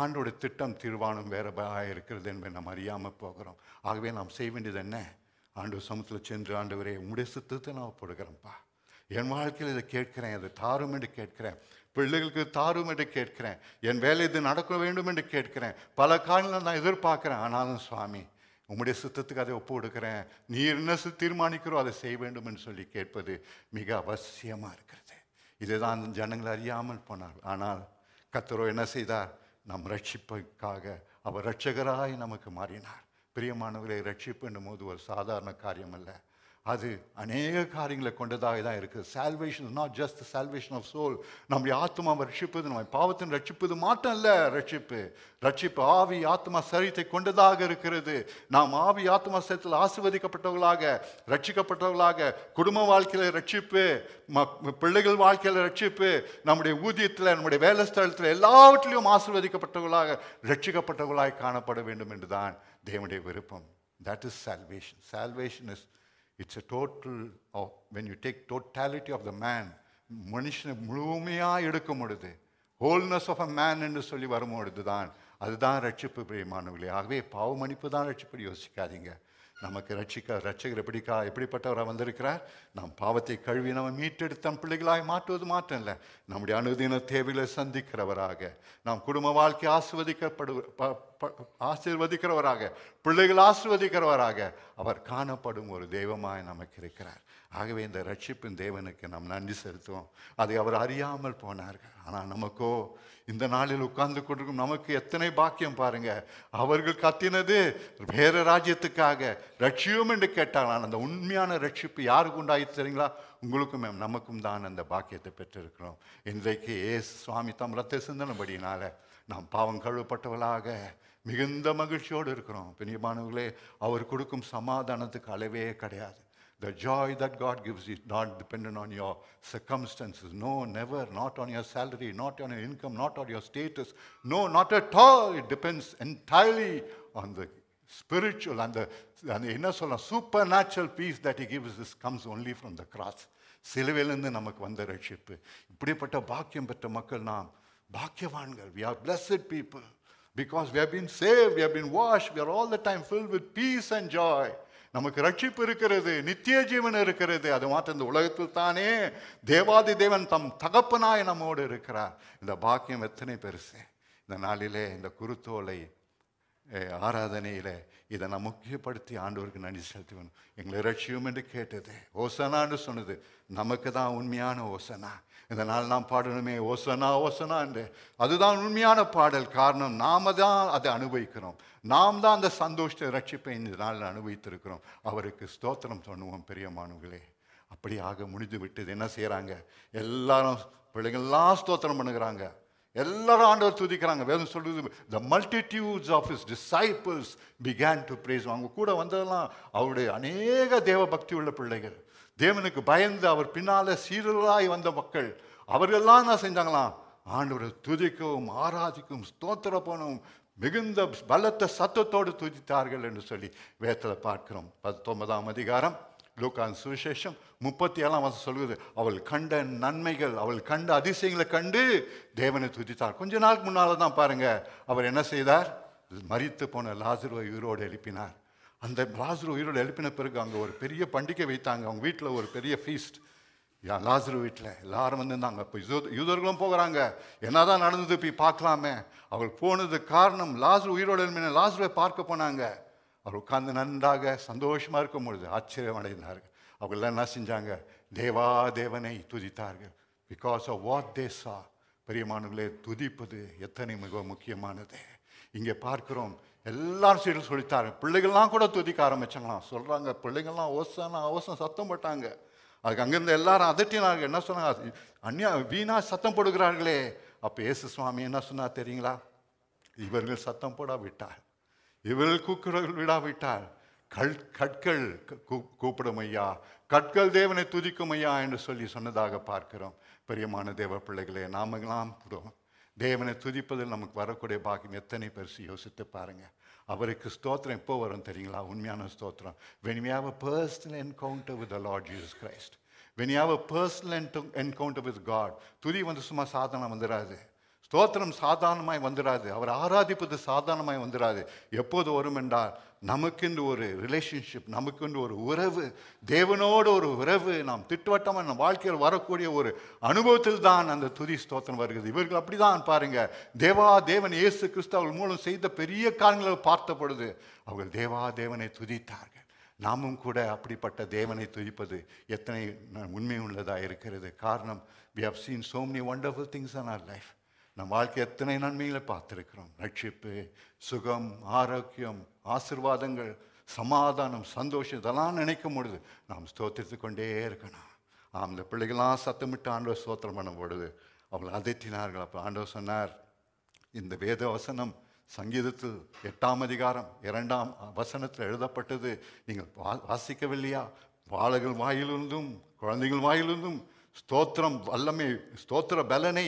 ஆண்டோடைய திட்டம் தீர்வானம் வேறதாக இருக்கிறது என்பதை நாம் அறியாமல் போகிறோம். ஆகவே நாம் செய்ய வேண்டியது என்ன? ஆண்டவர் சமூகத்தில் சென்று, ஆண்டவரே உம்முடைய சித்தத்தை நான் ஒப்புடுகிறேன்ப்பா, என் வாழ்க்கையில் இதை கேட்கிறேன், அதை தாரும் என்று கேட்கிறேன், பிள்ளைகளுக்கு தாரும் என்று கேட்கிறேன், என் வேலை இது நடக்க வேண்டும் என்று கேட்கிறேன், பல காரியங்களை நான் எதிர்பார்க்கிறேன். ஆனாலும் சுவாமி உம்முடைய சித்தத்துக்கு அதை ஒப்பு கொடுக்கிறேன், நீ என்ன தீர்மானிக்கிறோ அதை செய்ய வேண்டும் என்று சொல்லி கேட்பது மிக அவசியமாக இருக்கிறது. இதை தான் ஜனங்கள் அறியாமல் போனார். ஆனால் கர்த்தரோ என்ன செய்தார்? நம் ரட்சிப்புக்காக அவர் இரட்சகராய் நமக்கு மாறினார். பிரியமானவர்களை, ரட்சிப்பு என்னும் போது ஒரு சாதாரண காரியம் அல்ல, அது அநேக காரியங்களை கொண்டதாக தான் இருக்குது. Salvation is not just salvation of soul. நம்முடைய ஆத்மாவை ரட்சிப்பது, நம்ம பாவத்தின் ரட்சிப்பது மாற்றம் இல்லை. ரட்சிப்பு ஆவி ஆத்மா சரீரத்தை கொண்டதாக இருக்கிறது. நாம் ஆவி ஆத்மா சரீரத்தில் ஆசீர்வதிக்கப்பட்டவர்களாக, ரட்சிக்கப்பட்டவர்களாக, குடும்ப வாழ்க்கையில் ரட்சிப்பு, பிள்ளைகள் வாழ்க்கையில் ரட்சிப்பு, நம்முடைய ஊதியத்தில், நம்முடைய வேலை ஸ்தலத்தில் எல்லாவற்றிலும் ஆசீர்வதிக்கப்பட்டவர்களாக, ரட்சிக்கப்பட்டவர்களாக காணப்பட வேண்டும் என்று தான் தேவனுடைய விருப்பம். That is salvation. Salvation is, it's a total of, when you take totality of the man, மனுஷனை முழுமையாக எடுக்கும் பொழுது, ஹோல்னஸ் ஆஃப் அ மேன் என்று சொல்லி வரும்பொழுது தான் அதுதான் ரட்சிப்பு பிரியமானவர்களே. ஆகவே பாவ மன்னிப்பு தான் ரட்சிப்பு யோசிக்காதீங்க. நமக்கு ரட்சகர் எப்படிப்பட்டவராக வந்திருக்கிறார்? நாம் பாவத்தை கழுவி நம்ம மீட்டெடுத்து தம் பிள்ளைகளாய் மாற்றுவது மாற்றம் இல்லை, நம்முடைய அனுதின தேவையை சந்திக்கிறவராக, நாம் குடும்ப வாழ்க்கை ஆசீர்வதிக்கிறவராக, பிள்ளைகள் ஆசீர்வதிக்கிறவராக அவர் காணப்படும் ஒரு தெய்வமாய் நமக்கு இருக்கிறார். ஆகவே இந்த ரட்சிப்பின் தேவனுக்கு நாம் நன்றி செலுத்துவோம். அதை அவர் அறியாமல் போனார்கள். ஆனால் நமக்கோ இந்த நாளில் உட்கார்ந்து கொண்டிருக்கும் நமக்கு எத்தனை பாக்கியம் பாருங்க. அவர்கள் கத்தினது வேற ராஜ்யத்துக்காக ரட்சியும் என்று கேட்டால், அந்த உண்மையான ரட்சிப்பு யாருக்கு உண்டாயிட்டு தெரியுங்களா? உங்களுக்கும் நமக்கும் தான் அந்த பாக்கியத்தை பெற்றிருக்கிறோம். இன்றைக்கு சுவாமி தம் ரத்த சிந்தனபடினால நாம் பாவம் கழுவப்பட்டவளாக மிகுந்த மகிழ்ச்சியோடு இருக்கிறோம். பிரியமானவர்களே, அவர் கொடுக்கும் சமாதானத்துக்கு அளவே கிடையாது. The joy that God gives is not dependent on your circumstances. No, never. Not on your salary, not on your income, not on your status. No, not at all. It depends entirely on the spiritual and the supernatural peace that He gives us comes only from the cross. சிலுவையிலிருந்து நமக்கு வந்த ரட்சிப்பு. இப்படிப்பட்ட பாக்கியம் பெற்ற மக்கள் நாம் பாக்கியவான்கள். We are blessed people because we have been saved, we have been washed, we are all the time filled with peace and joy. நமக்கு ரட்சிப்பு இருக்கிறது, நித்திய ஜீவன் இருக்கிறது. அது மாற்ற இந்த உலகத்தில் தானே தேவாதி தேவன் தம் தகப்பனாய் நம்மோடு இருக்கிறார். இந்த பாக்கியம் எத்தனை பெருசு! இந்த நாளிலே இந்த குருத்தோலை ஆராதனையில் இதை நான் முக்கியப்படுத்தி ஆண்டவருக்கு நன்றி செலுத்துவேன். எங்களை ரட்சியும் என்று கேட்டது, ஓசனான்னு சொன்னது நமக்கு தான் உண்மையான ஓசனா. இந்த நாள் நாம் பாடணுமே ஓசனா ஓசனா என்று. அதுதான் உண்மையான பாடல். காரணம், நாம தான் அதை அனுபவிக்கிறோம். நாம் தான் அந்த சந்தோஷத்தை ரட்சிப்பை இந்த நாளில் அனுபவித்திருக்கிறோம். அவருக்கு ஸ்தோத்திரம் சொன்னுவோம். பிரியமானவர்களே, அப்படியாக முடிந்து விட்டது. என்ன செய்கிறாங்க? எல்லாரும் பிள்ளைங்கள்லாம் ஸ்தோத்திரம் பண்ணுகிறாங்க, எல்லாரும் ஆண்டவர் துதிக்கிறாங்க. வேதம் சொல்றது, the multitudes of his disciples began to praise. அவங்க கூட வந்ததெல்லாம் அவருடைய அநேக தேவ பக்தி உள்ள பிள்ளைகள், தேவனுக்கு பயந்து அவர் பின்னால சீரலாய் வந்த மக்கள். அவர்களெல்லாம் என்ன செஞ்சாங்களாம்? ஆண்டவரை துதிக்கவும் ஆராதிக்கவும் ஸ்தோத்திர போனவும் மிகுந்த பலத்த சத்தத்தோடு துதித்தார்கள் என்று சொல்லி வேதத்தில் பார்க்கிறோம். 19ஆம் அதிகாரம் லூக்கான் சுவிசேஷம் 37ஆம் வசனம் சொல்லுது, அவள் கண்ட நன்மைகள், அவள் கண்ட அதிசயங்களை கண்டு தேவனை துதித்தார். கொஞ்ச நாளுக்கு முன்னால தான் பாருங்க, அவர் என்ன செய்தார்? மரித்து போன லாசருவை உயிரோடு எழுப்பினார். அந்த லாசரு உயிரோடு எழுப்பின பிறகு அங்கே ஒரு பெரிய பண்டிகை வைத்தாங்க. அவங்க வீட்டில் ஒரு பெரிய ஃபீஸ்ட். லாசரு வீட்டில் எல்லாரும் வந்திருந்தாங்க. இப்போ யூதர்களும் போகிறாங்க. என்னதான் நடந்தது போய் பார்க்கலாமே. அவள் போனது காரணம், லாசரு உயிரோடு எழுப்பின லாசருவை பார்க்க போனாங்க. அவர் உட்கார்ந்து நன்றாக சந்தோஷமாக இருக்கும் பொழுது ஆச்சரியம் அடைந்தார்கள். அவங்களாம் என்ன செஞ்சாங்க? தேவனை துதித்தார்கள். பிகாஸ் ஆஃப் வாட் தே சா. பெரியமானவர்களே, துதிப்பது எத்தனை மிக முக்கியமானது. இங்கே பார்க்கிறோம், எல்லாரும் சீடர்கள் சொல்லித்தாரு. பிள்ளைகள்லாம் கூட துதிக்க ஆரம்பிச்சாங்களாம். சொல்கிறாங்க, பிள்ளைங்கள்லாம் ஓசனா சத்தம் போட்டாங்க. அதுக்கு அங்கேருந்து எல்லாரும் அதட்டினாங்க. என்ன சொன்னாங்க? வீணா சத்தம் போடுகிறார்களே. அப்போ இயேசு சுவாமி என்ன சொன்னா தெரியுங்களா? இவர்கள் சத்தம் போடாவிட்டார், இவர்கள் கூக்குரல் விடாவிட்டால் கற்கள் கூப்பிடும் ஐயா, கற்கள் தேவனை துதிக்கும் ஐயா என்று சொல்லி சொன்னதாக பார்க்கிறோம். பிரியமான தேவ பிள்ளைகளே, நாமெல்லாம் தேவனை துதிப்பதில் நமக்கு வரக்கூடிய பாக்கியம் எத்தனை பெருசு யோசித்து பாருங்க. அவருக்கு ஸ்தோத்திரம் எப்போ வரும் தெரியுங்களா? உண்மையான ஸ்தோத்திரம், when we have a personal encounter with the Lord Jesus Christ, when you have a personal encounter with God. துதி சும்மா சாதாரணம் வந்துடாது, ஸ்தோத்திரம் சாதாரணமாய் வந்துடாது, அவர் ஆராதிப்பது சாதாரணமாய் வந்துடாது. எப்போது வரும் என்றால், நமக்கென்று ஒரு ரிலேஷன்ஷிப், நமக்கென்று ஒரு உறவு, தேவனோடு ஒரு உறவு, நாம் திட்டவட்டமாக நம் வாழ்க்கையில் வரக்கூடிய ஒரு அனுபவத்தில் தான் அந்த துதி ஸ்தோத்திரம் வருகிறது. இவர்கள் அப்படி தான் பாருங்க, தேவன் இயேசு கிறிஸ்து அவர்கள் மூலம் செய்த பெரிய காரியங்களை பார்த்த பொழுது அவர்கள் தேவனை துதித்தார்கள். நாமும் கூட அப்படிப்பட்ட தேவனை துதிப்பது எத்தனை உண்மை உள்ளதாக இருக்கிறது. காரணம், we have seen so many wonderful things in our life. நம் வாழ்க்கை எத்தனை நன்மைகளை பார்த்துருக்கிறோம். ரட்சிப்பு, சுகம், ஆரோக்கியம், ஆசீர்வாதங்கள், சமாதானம், சந்தோஷம், இதெல்லாம் நினைக்கும் பொழுது நாம் ஸ்தோத்திரித்து கொண்டே இருக்கணும். அந்த பிள்ளைகள்லாம் சத்தமிட்டு ஆண்டவர் ஸ்தோத்திரம் பண்ணும் பொழுது அவளை அதட்டினார்கள். அப்போ ஆண்டவர் சொன்னார், இந்த வேத வசனம் சங்கீதத்தில் 8ஆம் அதிகாரம் 2ஆம் வசனத்தில் எழுதப்பட்டது நீங்கள் வாசிக்கவில்லையா? வாழைகள் வாயிலிருந்தும் குழந்தைகள் வாயிலிருந்தும் ஸ்தோத்திரம் வல்லமை, ஸ்தோத்திர பலனை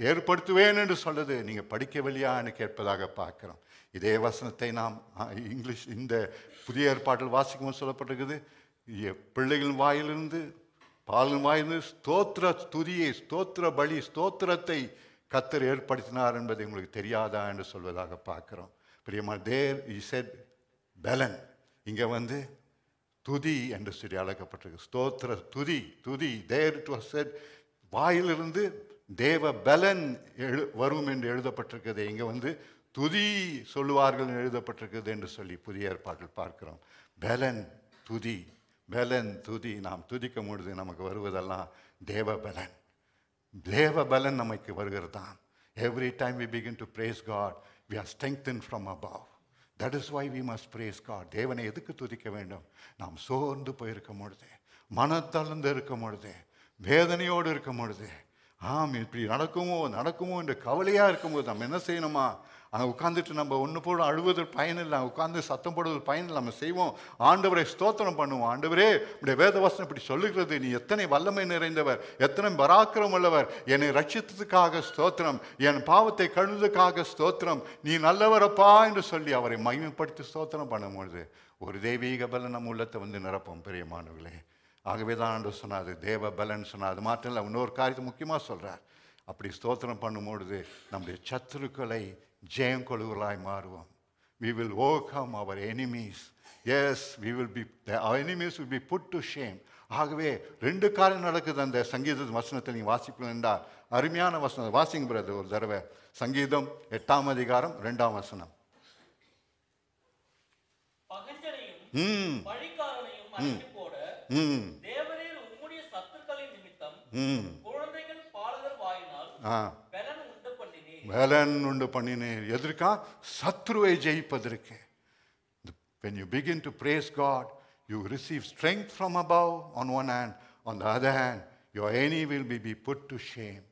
ஏற்படுத்துவேன் என்று சொல்லுது. நீங்கள் படிக்கவில்லையான்னு கேட்பதாக பார்க்கிறோம். இதே வசனத்தை நாம் இங்கிலீஷ் இந்த புதிய ஏற்பாட்டில் வாசிக்கும் சொல்லப்பட்டிருக்குது, பிள்ளைகளின் வாயிலிருந்து பாலின் வாயிலிருந்து ஸ்தோத்திர துதியை, ஸ்தோத்திர பலி, ஸ்தோத்திரத்தை கர்த்தர் ஏற்படுத்தினார் என்பதை உங்களுக்கு தெரியாதா என்று சொல்வதாக பார்க்கிறோம். பிரியமா, தேர் he said பலன், இங்கே வந்து துதி என்று சொல்லி அழைக்கப்பட்டிருக்கு. ஸ்தோத்திர துதி, துதி. தேர் இட் வாஸ் செட், வாயிலிருந்து தேவ பலன் வரும் என்று எழுதப்பட்டிருக்கிறது. இங்கே வந்து துதி சொல்லுவார்கள் எழுதப்பட்டிருக்கிறது என்று சொல்லி புதிய ஏற்பாட்டில் பார்க்கிறோம். பலன், துதி, பலன், துதி. நாம் துதிக்கும் பொழுது நமக்கு வருவதெல்லாம் தேவ பலன். தேவ பலன் நமக்கு வருகிறது தான். Every time we begin to praise God, we are strengthened from above. That is why we must praise God. தேவனை எதுக்கு துதிக்க வேண்டும்? நாம் சோர்ந்து போயிருக்கும் பொழுது, மனத்தளர்ந்து இருக்கும் பொழுது, வேதனையோடு இருக்கும் பொழுது, இப்படி நடக்குமோ என்று கவலையாக இருக்கும்போது நம்ம என்ன செய்யணுமா? அங்கே உட்காந்துட்டு நம்ம ஒன்று போட அழுவதற்கு பயனில்லை, உட்காந்து சத்தம் போடுவதற்கு பயனில்லை. நம்ம செய்வோம், ஆண்டவரை ஸ்தோத்திரம் பண்ணுவோம். ஆண்டவரே, இப்படி வேதவசனம் இப்படி சொல்லுகிறது, நீ எத்தனை வல்லமை நிறைந்தவர், எத்தனை பராக்கிரம் உள்ளவர், என்னை ரட்சித்ததுக்காக ஸ்தோத்திரம், என் பாவத்தை கழுதுக்காக ஸ்தோத்திரம், நீ நல்லவரப்பா என்று சொல்லி அவரை மகிமைப்படுத்தி ஸ்தோத்திரம் பண்ணும்பொழுது ஒரு தெய்வீக பலன் நம்ம உள்ளத்தை வந்து நிரப்போம் பிரியமானவர்களே. ஆகவே தான் ஆண்டவர் சொன்னார், தேவ பலன் சொன்னார். அது மாத்திரம் இல்லை, இன்னொரு காரியத்தை முக்கியமாக சொல்கிறார். அப்படி ஸ்தோத்திரம் பண்ணும்பொழுது நம்முடைய சத்துருக்களை ஜெயம் கொள்ளுவர்களாய் மாறுவோம். We will overcome our enemies. Yes, our enemies will be put to shame. ஆகவே ரெண்டு காரியம் நடக்குது அந்த சங்கீத வசனத்தை நீங்கள் வாசிக்கணும் என்றால். அருமையான வசனம் வாசிங்க பிரதர் ஒரு தடவை. சங்கீதம் 8ஆம் அதிகாரம் 2ஆம் வசனம். தேவரீர் உம்முடைய சத்துருக்களின் நிமித்தம் குழந்தைகள் பாலகர் வாயினால் பலன் உண்டு பண்ணினீர். எதற்கா? சத்ருவை ஜெயிப்பதற்கு. When you begin to praise God, you receive strength from above on one hand. On the other hand, your enemy will be put to shame.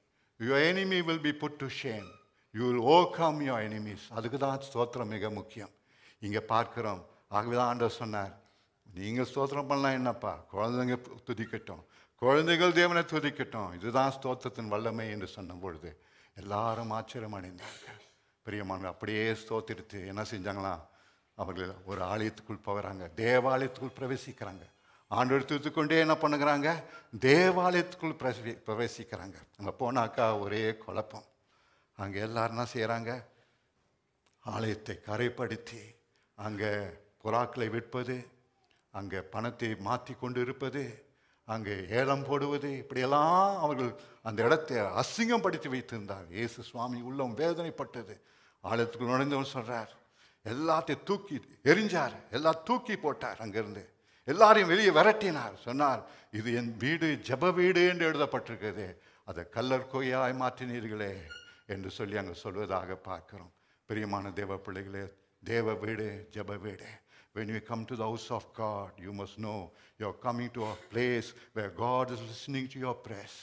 Your enemy will be put to shame. You will overcome your enemies. அதுக்கு தான் ஸ்தோத்திரம் மிக முக்கியம். இங்கே பார்க்கிறோம். ஆகவே தான் ஆண்டவர் சொன்னார், நீங்கள் ஸ்தோத்திரம் பண்ணலாம் என்னப்பா, குழந்தைங்க துதிக்கட்டும், குழந்தைகள் தேவனை துதிக்கட்டும், இதுதான் ஸ்தோத்திரத்தின் வல்லமை என்று சொன்ன பொழுது எல்லாரும் ஆச்சரியம் அடைந்தார்கள். பிரியமான அப்படியே ஸ்தோத்திரித்து என்ன செஞ்சாங்களாம்? அவர்கள் ஒரு ஆலயத்துக்குள் போகிறாங்க, தேவாலயத்துக்குள் பிரவேசிக்கிறாங்க. ஆண்டவர் துதித்துக்கொண்டே என்ன பண்ணுகிறாங்க? தேவாலயத்துக்குள் பிரவேசிக்கிறாங்க. அங்கே போனாக்கா ஒரே குழப்பம். அங்கே எல்லாரும் என்ன செய்கிறாங்க? ஆலயத்தை கரைப்படுத்தி அங்கே புறாக்களை விற்பது, அங்கே பணத்தை மாற்றி கொண்டு இருப்பது, அங்கே ஏலம் போடுவது, இப்படியெல்லாம் அவர்கள் அந்த இடத்தை அசிங்கப்படுத்தி வைத்திருந்தார். இயேசு சுவாமி உள்ளம் வேதனைப்பட்டது. ஆலயத்துக்குள் நுழைந்தவன் சொல்றார், எல்லாத்தையும் தூக்கி எரிஞ்சார், எல்லாம் தூக்கி போட்டார். அங்கிருந்து எல்லாரையும் வெளியே விரட்டினார். சொன்னார், இது என் வீடு, ஜெப வீடு என்று எழுதப்பட்டிருக்கிறது, அதை கல்லர் கோயாய் மாற்றினீர்களே என்று சொல்லி அங்கே சொல்வதாக பார்க்கிறோம். பிரியமான தேவ பிள்ளைகளே, தேவ வீடு, ஜெப வீடு. When you come to the house of God, you must know you're coming to a place where God is listening to your prayers.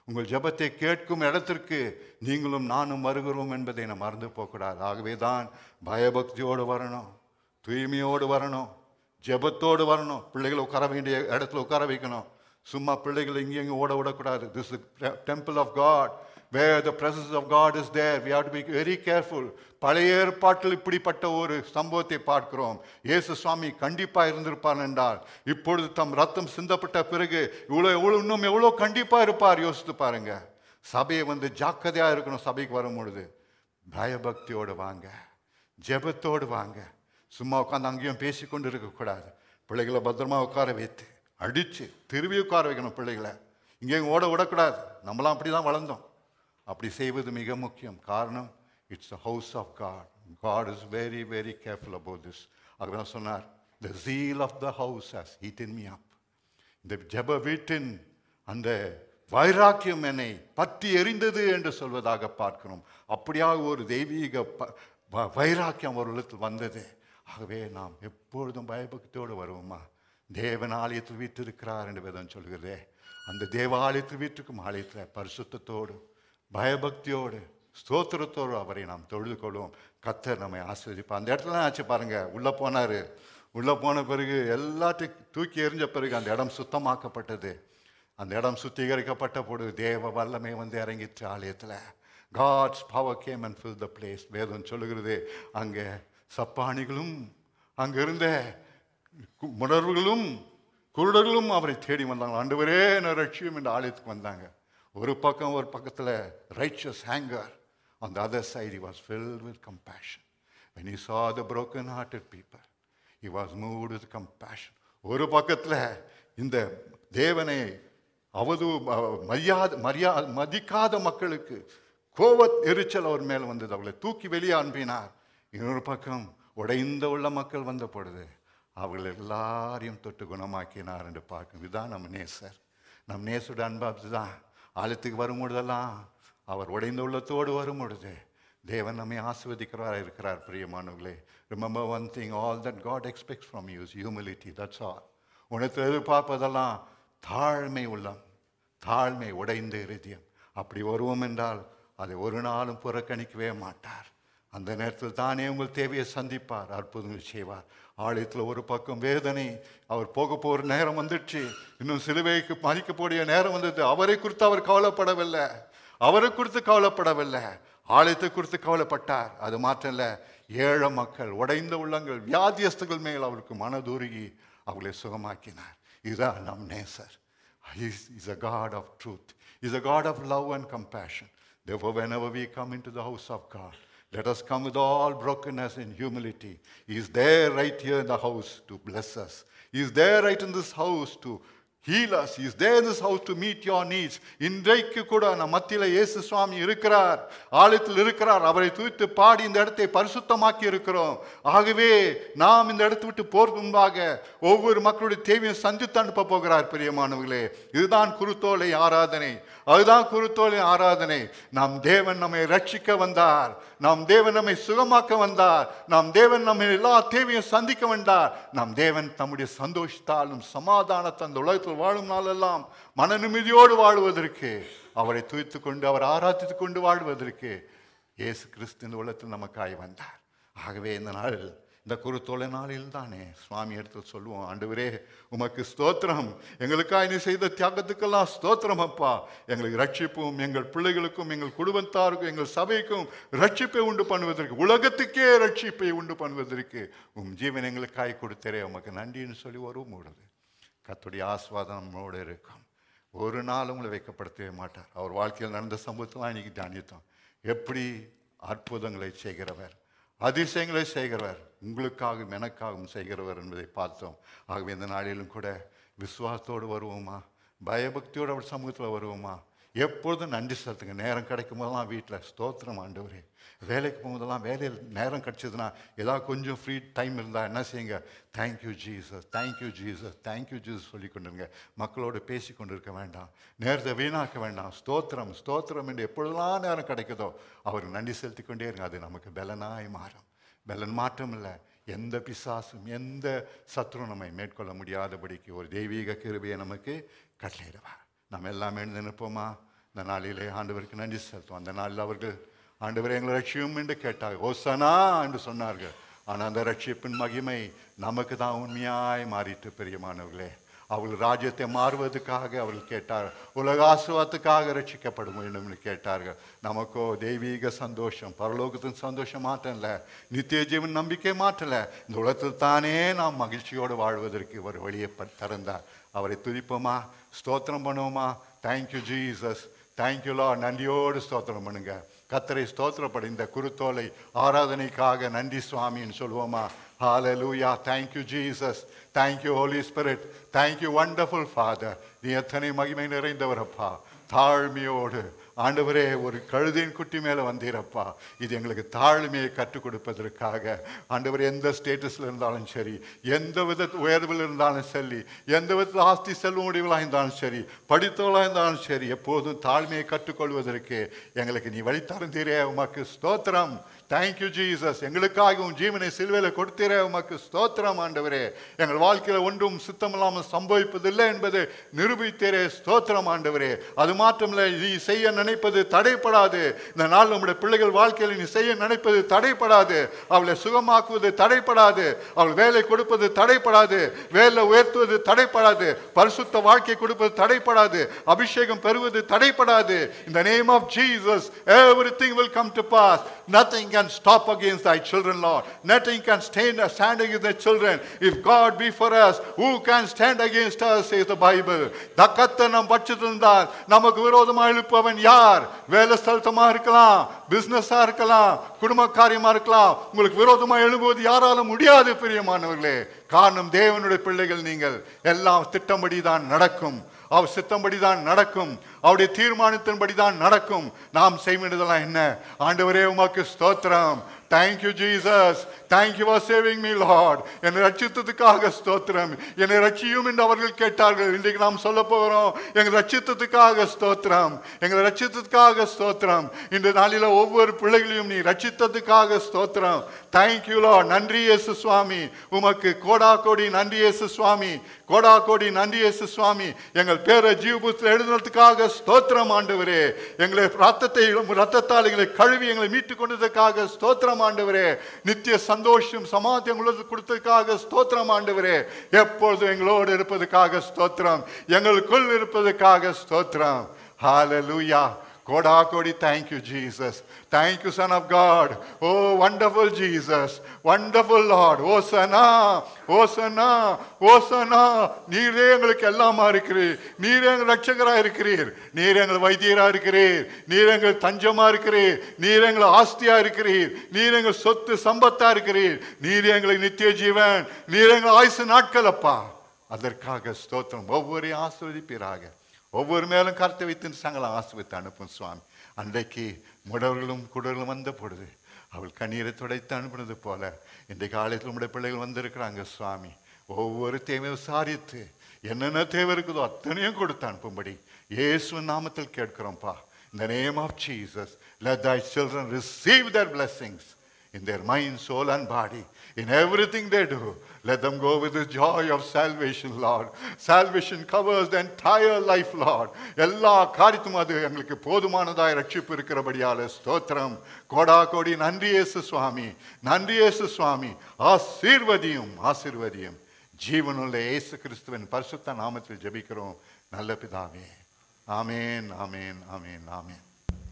உங்கள் ஜெபத்தை கேட்கும் இடத்திற்கு நீங்களும் நானும் வருகிறோம் என்பதை நாம் மறந்து போகக்கூடாது. ஆகவே தான் பயபக்தியோடு வரணும், தூய்மையோடு வரணும், ஜெபத்தோடு வரணும். பிள்ளைகளை உட்கார வேண்டிய இடத்துல உட்கார வைக்கணும். சும்மா பிள்ளைகளை இங்கேயும் ஓட விடக்கூடாது. This is the temple of God. Where the presence of God is there, we have to be very careful. பழைய ஏற்பாட்டில் இப்படிப்பட்ட ஒரு சம்பவத்தை பார்க்கிறோம். இயேசு சுவாமி கண்டிப்பாக இருந்திருப்பார் என்றால் இப்பொழுது தம் ரத்தம் சிந்தப்பட்ட பிறகு இன்னும் எவ்வளோ கண்டிப்பாக இருப்பார். யோசித்து பாருங்க. சபையை வந்து ஜாக்கிரதையாக இருக்கணும். சபைக்கு வரும் பொழுது பயபக்தியோடு வாங்க, ஜெபத்தோடு வாங்க. சும்மா உட்காந்து அங்கேயும் பேசி கொண்டு இருக்கக்கூடாது. பிள்ளைகளை பத்திரமா உட்கார வைத்து அடித்து திரும்பி உட்கார வைக்கணும். பிள்ளைகளை இங்கேயும் ஓட விடக்கூடாது. நம்மளாம் அப்படி தான் வளர்ந்தோம். அப்படி செய்வது மிக முக்கியம். காரணம், it's a house of God. God is very very careful about this. அதுதான் சொன்னார், the zeal of the house has eaten me up. இந்த ஜெப வீட்டின் அந்த வைராக்கியம் என்னை பற்றி எரிந்தது என்று சொல்வதாக பார்க்கிறோம். அப்படியாக ஒரு தெய்வீக வைராக்கியம் அவர்களுக்கு வந்தது. ஆகவே நாம் எப்பொழுதும் பயபக்தியோடு வருவோமா? தேவன் ஆலயத்தில் வீட்டிருக்கிறார் என்று வேதம் சொல்கிறதே, அந்த தேவாலயத்தில் வீட்டுக்கும் ஆலயத்தில் பரிசுத்தத்தோடு பயபக்தியோடு ஸ்தோத்திரத்தோடு அவரை நாம் தொழுது கொள்வோம். கர்த்தர் நம்மை ஆசீர்வதிப்பார். அந்த இடத்துல ஆச்சு பாருங்க. உள்ளே போனார். உள்ளே போன பிறகு எல்லாத்தையும் தூக்கி எறிஞ்ச பிறகு அந்த இடம் சுத்தமாக்கப்பட்டது. அந்த இடம் சுத்திகரிக்கப்பட்ட பொழுது தேவ வல்லமை வந்து இறங்கிட்டு ஆலயத்தில். God's power came and filled the place. வேதம் சொல்லுகிறது, அங்கே சப்பானிகளும் அங்கே இருந்த முடர்களும் குருடர்களும் அவரை தேடி வந்தாங்க. ஆண்டவரே என்ன ரட்சியம் என்ற ஆலயத்துக்கு வந்தாங்க. ஒரு பக்கத்தில் righteous anger. On the other side, he was filled with compassion. When he saw the broken-hearted people, He was moved with compassion. ஒரு பக்கத்தில் இந்த தேவனை மதிக்காத மக்களுக்கு கோப எரிச்சல் அவர் மேல் வந்தது, அவளை தூக்கி வெளியே அனுப்பினார். இன்னொரு பக்கம் உடைந்த உள்ள மக்கள் வந்த பொழுது அவர்கள் எல்லாரையும் தொட்டு குணமாக்கினார் என்று பார்க்கணும். இதுதான் நம்ம நேசர். நம் நேசோட அன்பு அதுதான். ஆலயத்துக்கு வரும் பொழுதெல்லாம் அவர் உடைந்த உள்ளத்தோடு வரும் பொழுது தேவன் நம்மை ஆசீர்வதிக்கிறவராக இருக்கிறார். பிரியமானவர்களே, remember one thing, all that God expects from you is humility. That's all. உனக்கு எதிர்பார்ப்பதெல்லாம் தாழ்மை உள்ளம், தாழ்மை, உடைந்த இருதயம். அப்படி வருவோம் என்றால் அதை ஒரு நாளும் புறக்கணிக்கவே மாட்டார். அந்த நேரத்தில் தானே உங்கள் தேவையை சந்திப்பார், அற்புதங்கள் செய்வார். ஆலயத்தில் ஒரு பக்கம் வேதனை, அவர் போக போகிற நேரம் வந்துடுச்சு, இன்னும் சிலுவைக்கு மதிக்கக்கூடிய நேரம் வந்தது. அவரை குறித்து அவர் கவலைப்படவில்லை, அவரை குறித்து கவலைப்படவில்லை, ஆலயத்தை குறித்து கவலைப்பட்டார். அது மாற்றம் இல்லை, ஏழை மக்கள், உடைந்த உள்ளங்கள், வியாதியஸ்தர்கள் மேல் அவருக்கு மனதுருகி அவர்களை சுகமாக்கினார். இதுதான் நம் நேசர். He's a God of truth. He's a God of love and compassion. Therefore, whenever we come into the house of God, let us come with all brokenness and humility. He is there right here in the house to bless us. He is there right in this house to heal us. He is there in this house to meet your needs. இன்றைக்கு கூட நம் மத்தியில் இயேசு சுவாமி இருக்கிறார், ஆலயத்தில் இருக்கிறார். அவரை துதித்து பாடி இந்த இடத்தை பரிசுத்தமாக்கி இருக்கிறோம். ஆகவே நாம் இந்த இடத்தை விட்டு போறதுக்கு முன்பாக ஒவ்வொரு மக்களுடைய தேவையை சந்தித்து அனுப்ப போகிறார். பிரியமானவர்களே, இதுதான் குருத்தோலை ஆராதனை, அதுதான் குருத்தோலை ஆராதனை. நம் தேவன் நம்மை ரட்சிக்க வந்தார், நம் தேவன் நம்மை சுகமாக்க வந்தார், நம் தேவன் நம்மை எல்லா தேவையும் சந்திக்க வந்தார். நம் தேவன் தம்முடைய சந்தோஷத்தாலும் சமாதானத்தை அந்த உலகத்தில் வாழும் நாளெல்லாம் மன நிம்மதியோடு வாழ்வதற்கு, அவரை துதித்து கொண்டு அவர் ஆராதித்து கொண்டு வாழ்வதற்கு இயேசு கிறிஸ்து இந்த உலகத்தில் நமக்காய் வந்தார். ஆகவே இந்த நாளில், இந்த குருத்தோலை நாளில் தானே சுவாமி எடுத்து சொல்லுவோம், ஆண்டவரே உமக்கு ஸ்தோத்திரம், எங்களுக்காக நீ செய்த தியாகத்துக்கெல்லாம் ஸ்தோத்திரம் அப்பா. எங்களுக்கு ரட்சிப்பும், எங்கள் பிள்ளைகளுக்கும், எங்கள் குடும்பத்தாருக்கும், எங்கள் சபைக்கும் ரட்சிப்பை உண்டு பண்ணுவதற்கு, உலகத்துக்கே ரட்சிப்பை உண்டு பண்ணுவதற்கு ஜீவன் எங்களுக்காய் கொடுத்தரே, உமக்கு நன்றின்னு சொல்லி வரும் பொழுது கர்த்தருடைய ஆசீர்வாதம் நம்மளோடு இருக்கும். ஒரு நாள் உங்களை வைக்கப்படுத்தவே மாட்டார். அவர் வாழ்க்கையில் நடந்த சம்பவத்தெல்லாம் இன்னைக்கு தியானித்தோம். எப்படி அற்புதங்களை செய்கிறவர், அதிசயங்களை செய்கிறவர், உங்களுக்காகவும் எனக்காகவும் செய்கிறவர் என்பதை பார்த்தோம். ஆகவே இந்த நாளிலும் கூட விசுவாசத்தோடு வருவோமா, பயபக்தியோடு அவர் சமூகத்தில் வருவோமா, எப்பொழுதும் நன்றி செலுத்துங்க. நேரம் கிடைக்கும் போதெல்லாம் வீட்டில் ஸ்தோத்திரம் ஆண்டவரே, வேலைக்கு போகும்போதெல்லாம் வேலையில் நேரம் கிடச்சிதுன்னா ஏதாவது கொஞ்சம் ஃப்ரீ டைம் இருந்தால் என்ன செய்யுங்க, thank you Jesus, thank you Jesus, thank you Jesus சொல்லி கொண்டுருங்க. மக்களோடு பேசி கொண்டு இருக்க வேண்டாம், நேரத்தை வீணாக்க வேண்டாம். ஸ்தோத்திரம் ஸ்தோத்திரம் என்று எப்பொழுதெல்லாம் நேரம் கிடைக்குதோ அவருக்கு நன்றி செலுத்தி கொண்டே இருங்க. அது நமக்கு பலனாய் மாறும். பலன் மாற்றம் இல்லை, எந்த பிசாசும் எந்த சத்ரு நம்மை மேற்கொள்ள முடியாதபடிக்கு ஒரு தெய்வீக கிருபையை நமக்கு கட்டளையிடுவார். நம்ம எல்லாமே நினைப்போமா, இந்த நாளிலே ஆண்டவருக்கு நன்றி செலுத்துவோம். அந்த நாளில் அவர்கள் ஆண்டவரை எங்களை ரட்சியும் என்று கேட்டார்கள், ஓசனா என்று சொன்னார்கள். ஆனால் அந்த ரட்சிப்பின் மகிமை நமக்கு தான் உண்மையாய் மாறிட்டு. பெரியமானவர்களே, அவர்கள் ராஜ்யத்தை மாறுவதற்காக அவர்கள் கேட்டார், உலக ஆசீர்வாதத்துக்காக ரட்சிக்கப்பட வேண்டும் என்று கேட்டார்கள். நமக்கோ தெய்வீக சந்தோஷம், பரலோகத்தின் சந்தோஷம் மாற்றம் இல்லை, நித்திய ஜீவன் நம்பிக்கை மாற்றலை. இந்த உலகத்தில் தானே நாம் மகிழ்ச்சியோடு வாழ்வதற்கு ஒரு வழியை திறந்தார். அவரை துதிப்போமா, ஸ்தோத்திரம் பண்ணுவோமா. Thank you Jesus, thank you Lord. நன்றியோடு ஸ்தோத்திரம் பண்ணுங்க. கர்த்தரை ஸ்தோத்திரப்பட இந்த குருத்தோலை ஆராதனைக்காக நன்றி சுவாமின்னு சொல்லுவோமா. ஹalleluya, thank you Jesus, thank you Holy Spirit, thank you wonderful Father. நீ எத்தனை மகிமை நிறைந்தவர் அப்பா. தாழ்மையோடு ஆண்டவரே ஒரு கழுதையின் குட்டி மேலே வந்தீரப்பா. இது எங்களுக்கு தாழ்மையை கற்றுக் கொடுப்பதற்காக ஆண்டவர், எந்த ஸ்டேட்டஸில் இருந்தாலும் சரி, எந்த வித உயர்வில் இருந்தாலும் சரி, எந்த விதத்தில் ஆஸ்தி செல்வ முடிவுகளாக இருந்தாலும் சரி, படித்தவளாக இருந்தாலும் சரி, எப்போதும் தாழ்மையை கற்றுக்கொள்வதற்கு எங்களுக்கு நீ வழி தந்தீரே, உமக்கு ஸ்தோத்திரம். Thank you Jesus. எங்களுக்காகவும் ஜீவனை சிலுவையில் கொடுத்தீரே, உமக்கு ஸ்தோத்திரம் ஆண்டவரே. எங்கள் வாழ்க்கையில் ஒன்றும் சுத்தமில்லாமல் சம்பவிப்பதில்லை என்பது நிரூபித்தீரே, ஸ்தோத்திரம் ஆண்டவரே. அது மாத்திரமில்லை, நீ செய்ய நினைப்பது தடைப்படாது. இந்த நாள் நம்முடைய பிள்ளைகள் வாழ்க்கையில் நீ செய்ய நினைப்பது தடைப்படாது. அவளை சுகமாக்குவது தடைப்படாது, அவள் வேலை கொடுப்பது தடைப்படாது, வேலை உயர்த்துவது தடைப்படாது, பரிசுத்த வாழ்க்கை கொடுப்பது தடைப்படாது, அபிஷேகம் பெறுவது தடைப்படாது. In the name of Jesus, everything will come to pass. Nothing can stop against thy children, Lord. Nothing can stand against the children. If God be for us, who can stand against us, says the Bible. கர்த்தர் நம் பட்சத்தில் இருந்தால் நமக்கு விரோதமாக எழுப்பவன் யார்? வேலை ஸ்தலமா இருக்கலாம், பிசினஸா இருக்கலாம், குடும்ப காரியமா இருக்கலாம். உங்களுக்கு விரோதமாக எழுப்புவது யாராலும் முடியாது பிரியமானவர்களே. காரணம் தேவனுடைய பிள்ளைகள் நீங்கள். எல்லாம் திட்டம்படி தான் நடக்கும், அவர் சித்தம்படி தான் நடக்கும், அவருடைய தீர்மானத்தின்படி தான் நடக்கும். நாம் செய்வதெல்லாம் என்ன? ஆண்டவரே உமக்கு ஸ்தோத்திரம். Thank you, Jesus. Thank you for saving me, Lord. என்னை ரட்சித்ததுக்காக ஸ்தோத்திரம். என்னை ரட்சியும் என்று அவர்கள் கேட்டார்கள். இன்றைக்கு நாம் சொல்ல போகிறோம், எங்களை ரட்சித்ததுக்காக ஸ்தோத்திரம், எங்களை ரட்சித்ததுக்காக ஸ்தோத்திரம். இந்த நாளில் ஒவ்வொரு பிள்ளைகளையும் நீ ரட்சித்ததுக்காக ஸ்தோத்திரம். Thank you, Lord. நன்றி இயேசு சுவாமி. உமக்கு கோடா கோடி நன்றி இயேசு சுவாமி. கோடா கோடி நன்றி இயேசு சுவாமி. எங்கள் பேரை ஜீவபுஸ்தகத்தில் எழுதுனதுக்காக ஸ்தோத்திரம் ஆண்டவரே. எங்களை ரத்தத்தால் எங்களை கழுவி எங்களை மீட்டுக் கொண்டதுக்காக ஸ்தோத்திரம் ஆண்டவரே. நித்திய சந்தோஷம் சமாதானம் உங்களுக்கு கொடுத்ததுக்காக ஸ்தோத்திரம் ஆண்டவரே. எப்பொழுதும் எங்களோடு இருப்பதற்காக ஸ்தோத்திரம், எங்களுக்குள் இருப்பதற்காக ஸ்தோத்திரம். ஹalleluya. கோடா கோடி. Thank you, Jesus. Thank you, Son of God. Oh, wonderful Jesus. Wonderful Lord. Hosanna. Hosanna. Hosanna. நீரே எங்களுக்கு எல்லாமா இருக்கிறீர். நீரே எங்கள் ரட்சகரா இருக்கிறீர். நீர் எங்கள் வைத்தியரா இருக்கிறீர். நீர் எங்கள் தஞ்சமா இருக்கிறீர். நீர் எங்கள் ஆஸ்தியா இருக்கிறீர். நீர் எங்கள் சொத்து சம்பத்தா இருக்கிறீர். நீர் எங்களுக்கு நித்திய ஜீவன். நீர் எங்கள் ஆயுசு நாட்கள் அப்பா. அதற்காக ஸ்தோத்திரம். ஒவ்வொரு ஆசீர்வதிப்பீராக. ஒவ்வொரு மேலும் கருத்தை வைத்து சங்கல ஆசிர்வதித்து அனுப்பும் சுவாமி. அன்றைக்கு முடவர்களும் குடர்களும் வந்த பொழுது அவள் கண்ணீரை துடைத்து அனுப்புனது போல இன்றைக்கு ஆலயத்தில் நம்முடைய பிள்ளைகள் வந்திருக்கிறாங்க சுவாமி. ஒவ்வொரு தேவையை விசாரித்து என்னென்ன தேவை இருக்குதோ அத்தனையும் கொடுத்து அனுப்பும்படி இயேசுவின் நாமத்தில் கேட்கிறோம்ப்பா. In the name of Jesus, let thy children receive their blessings in their mind, soul and body. In everything they do, let them go with the joy of salvation, Lord. Salvation covers the entire life, Lord. எல்லா காரியத்தும் அது எங்களுக்கு போதுமானதாய் ரட்சிப்பு இருக்கிறபடியால ஸ்தோத்திரம். கோடா கோடி நன்றி இயேசு சுவாமி. நன்றி இயேசு சுவாமி. ஆசீர்வதியும் ஆசீர்வதியும். ஜீவனுள்ள இயேசு கிறிஸ்துவின் பரிசுத்த நாமத்தில் ஜெபிக்கிறோம் நல்ல பிதாவே. ஆமேன் ஆமேன் ஆமேன் ஆமேன்.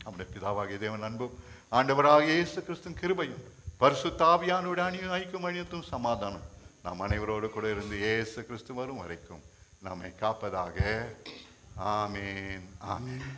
நம்முடைய பிதாவாகிய தேவன் அன்பும் ஆண்டவராகிய இயேசு கிறிஸ்துவின் கிருபையும் பரிசுத்த ஆவியானவருடைய ஐக்கியம் அழியத்தும் சமாதானம் நாம் அனைவரோடு கூட இருந்து இயேசு கிறிஸ்து வரும் வரைக்கும் நம்மை காப்பதாக. ஆமேன் ஆமேன்.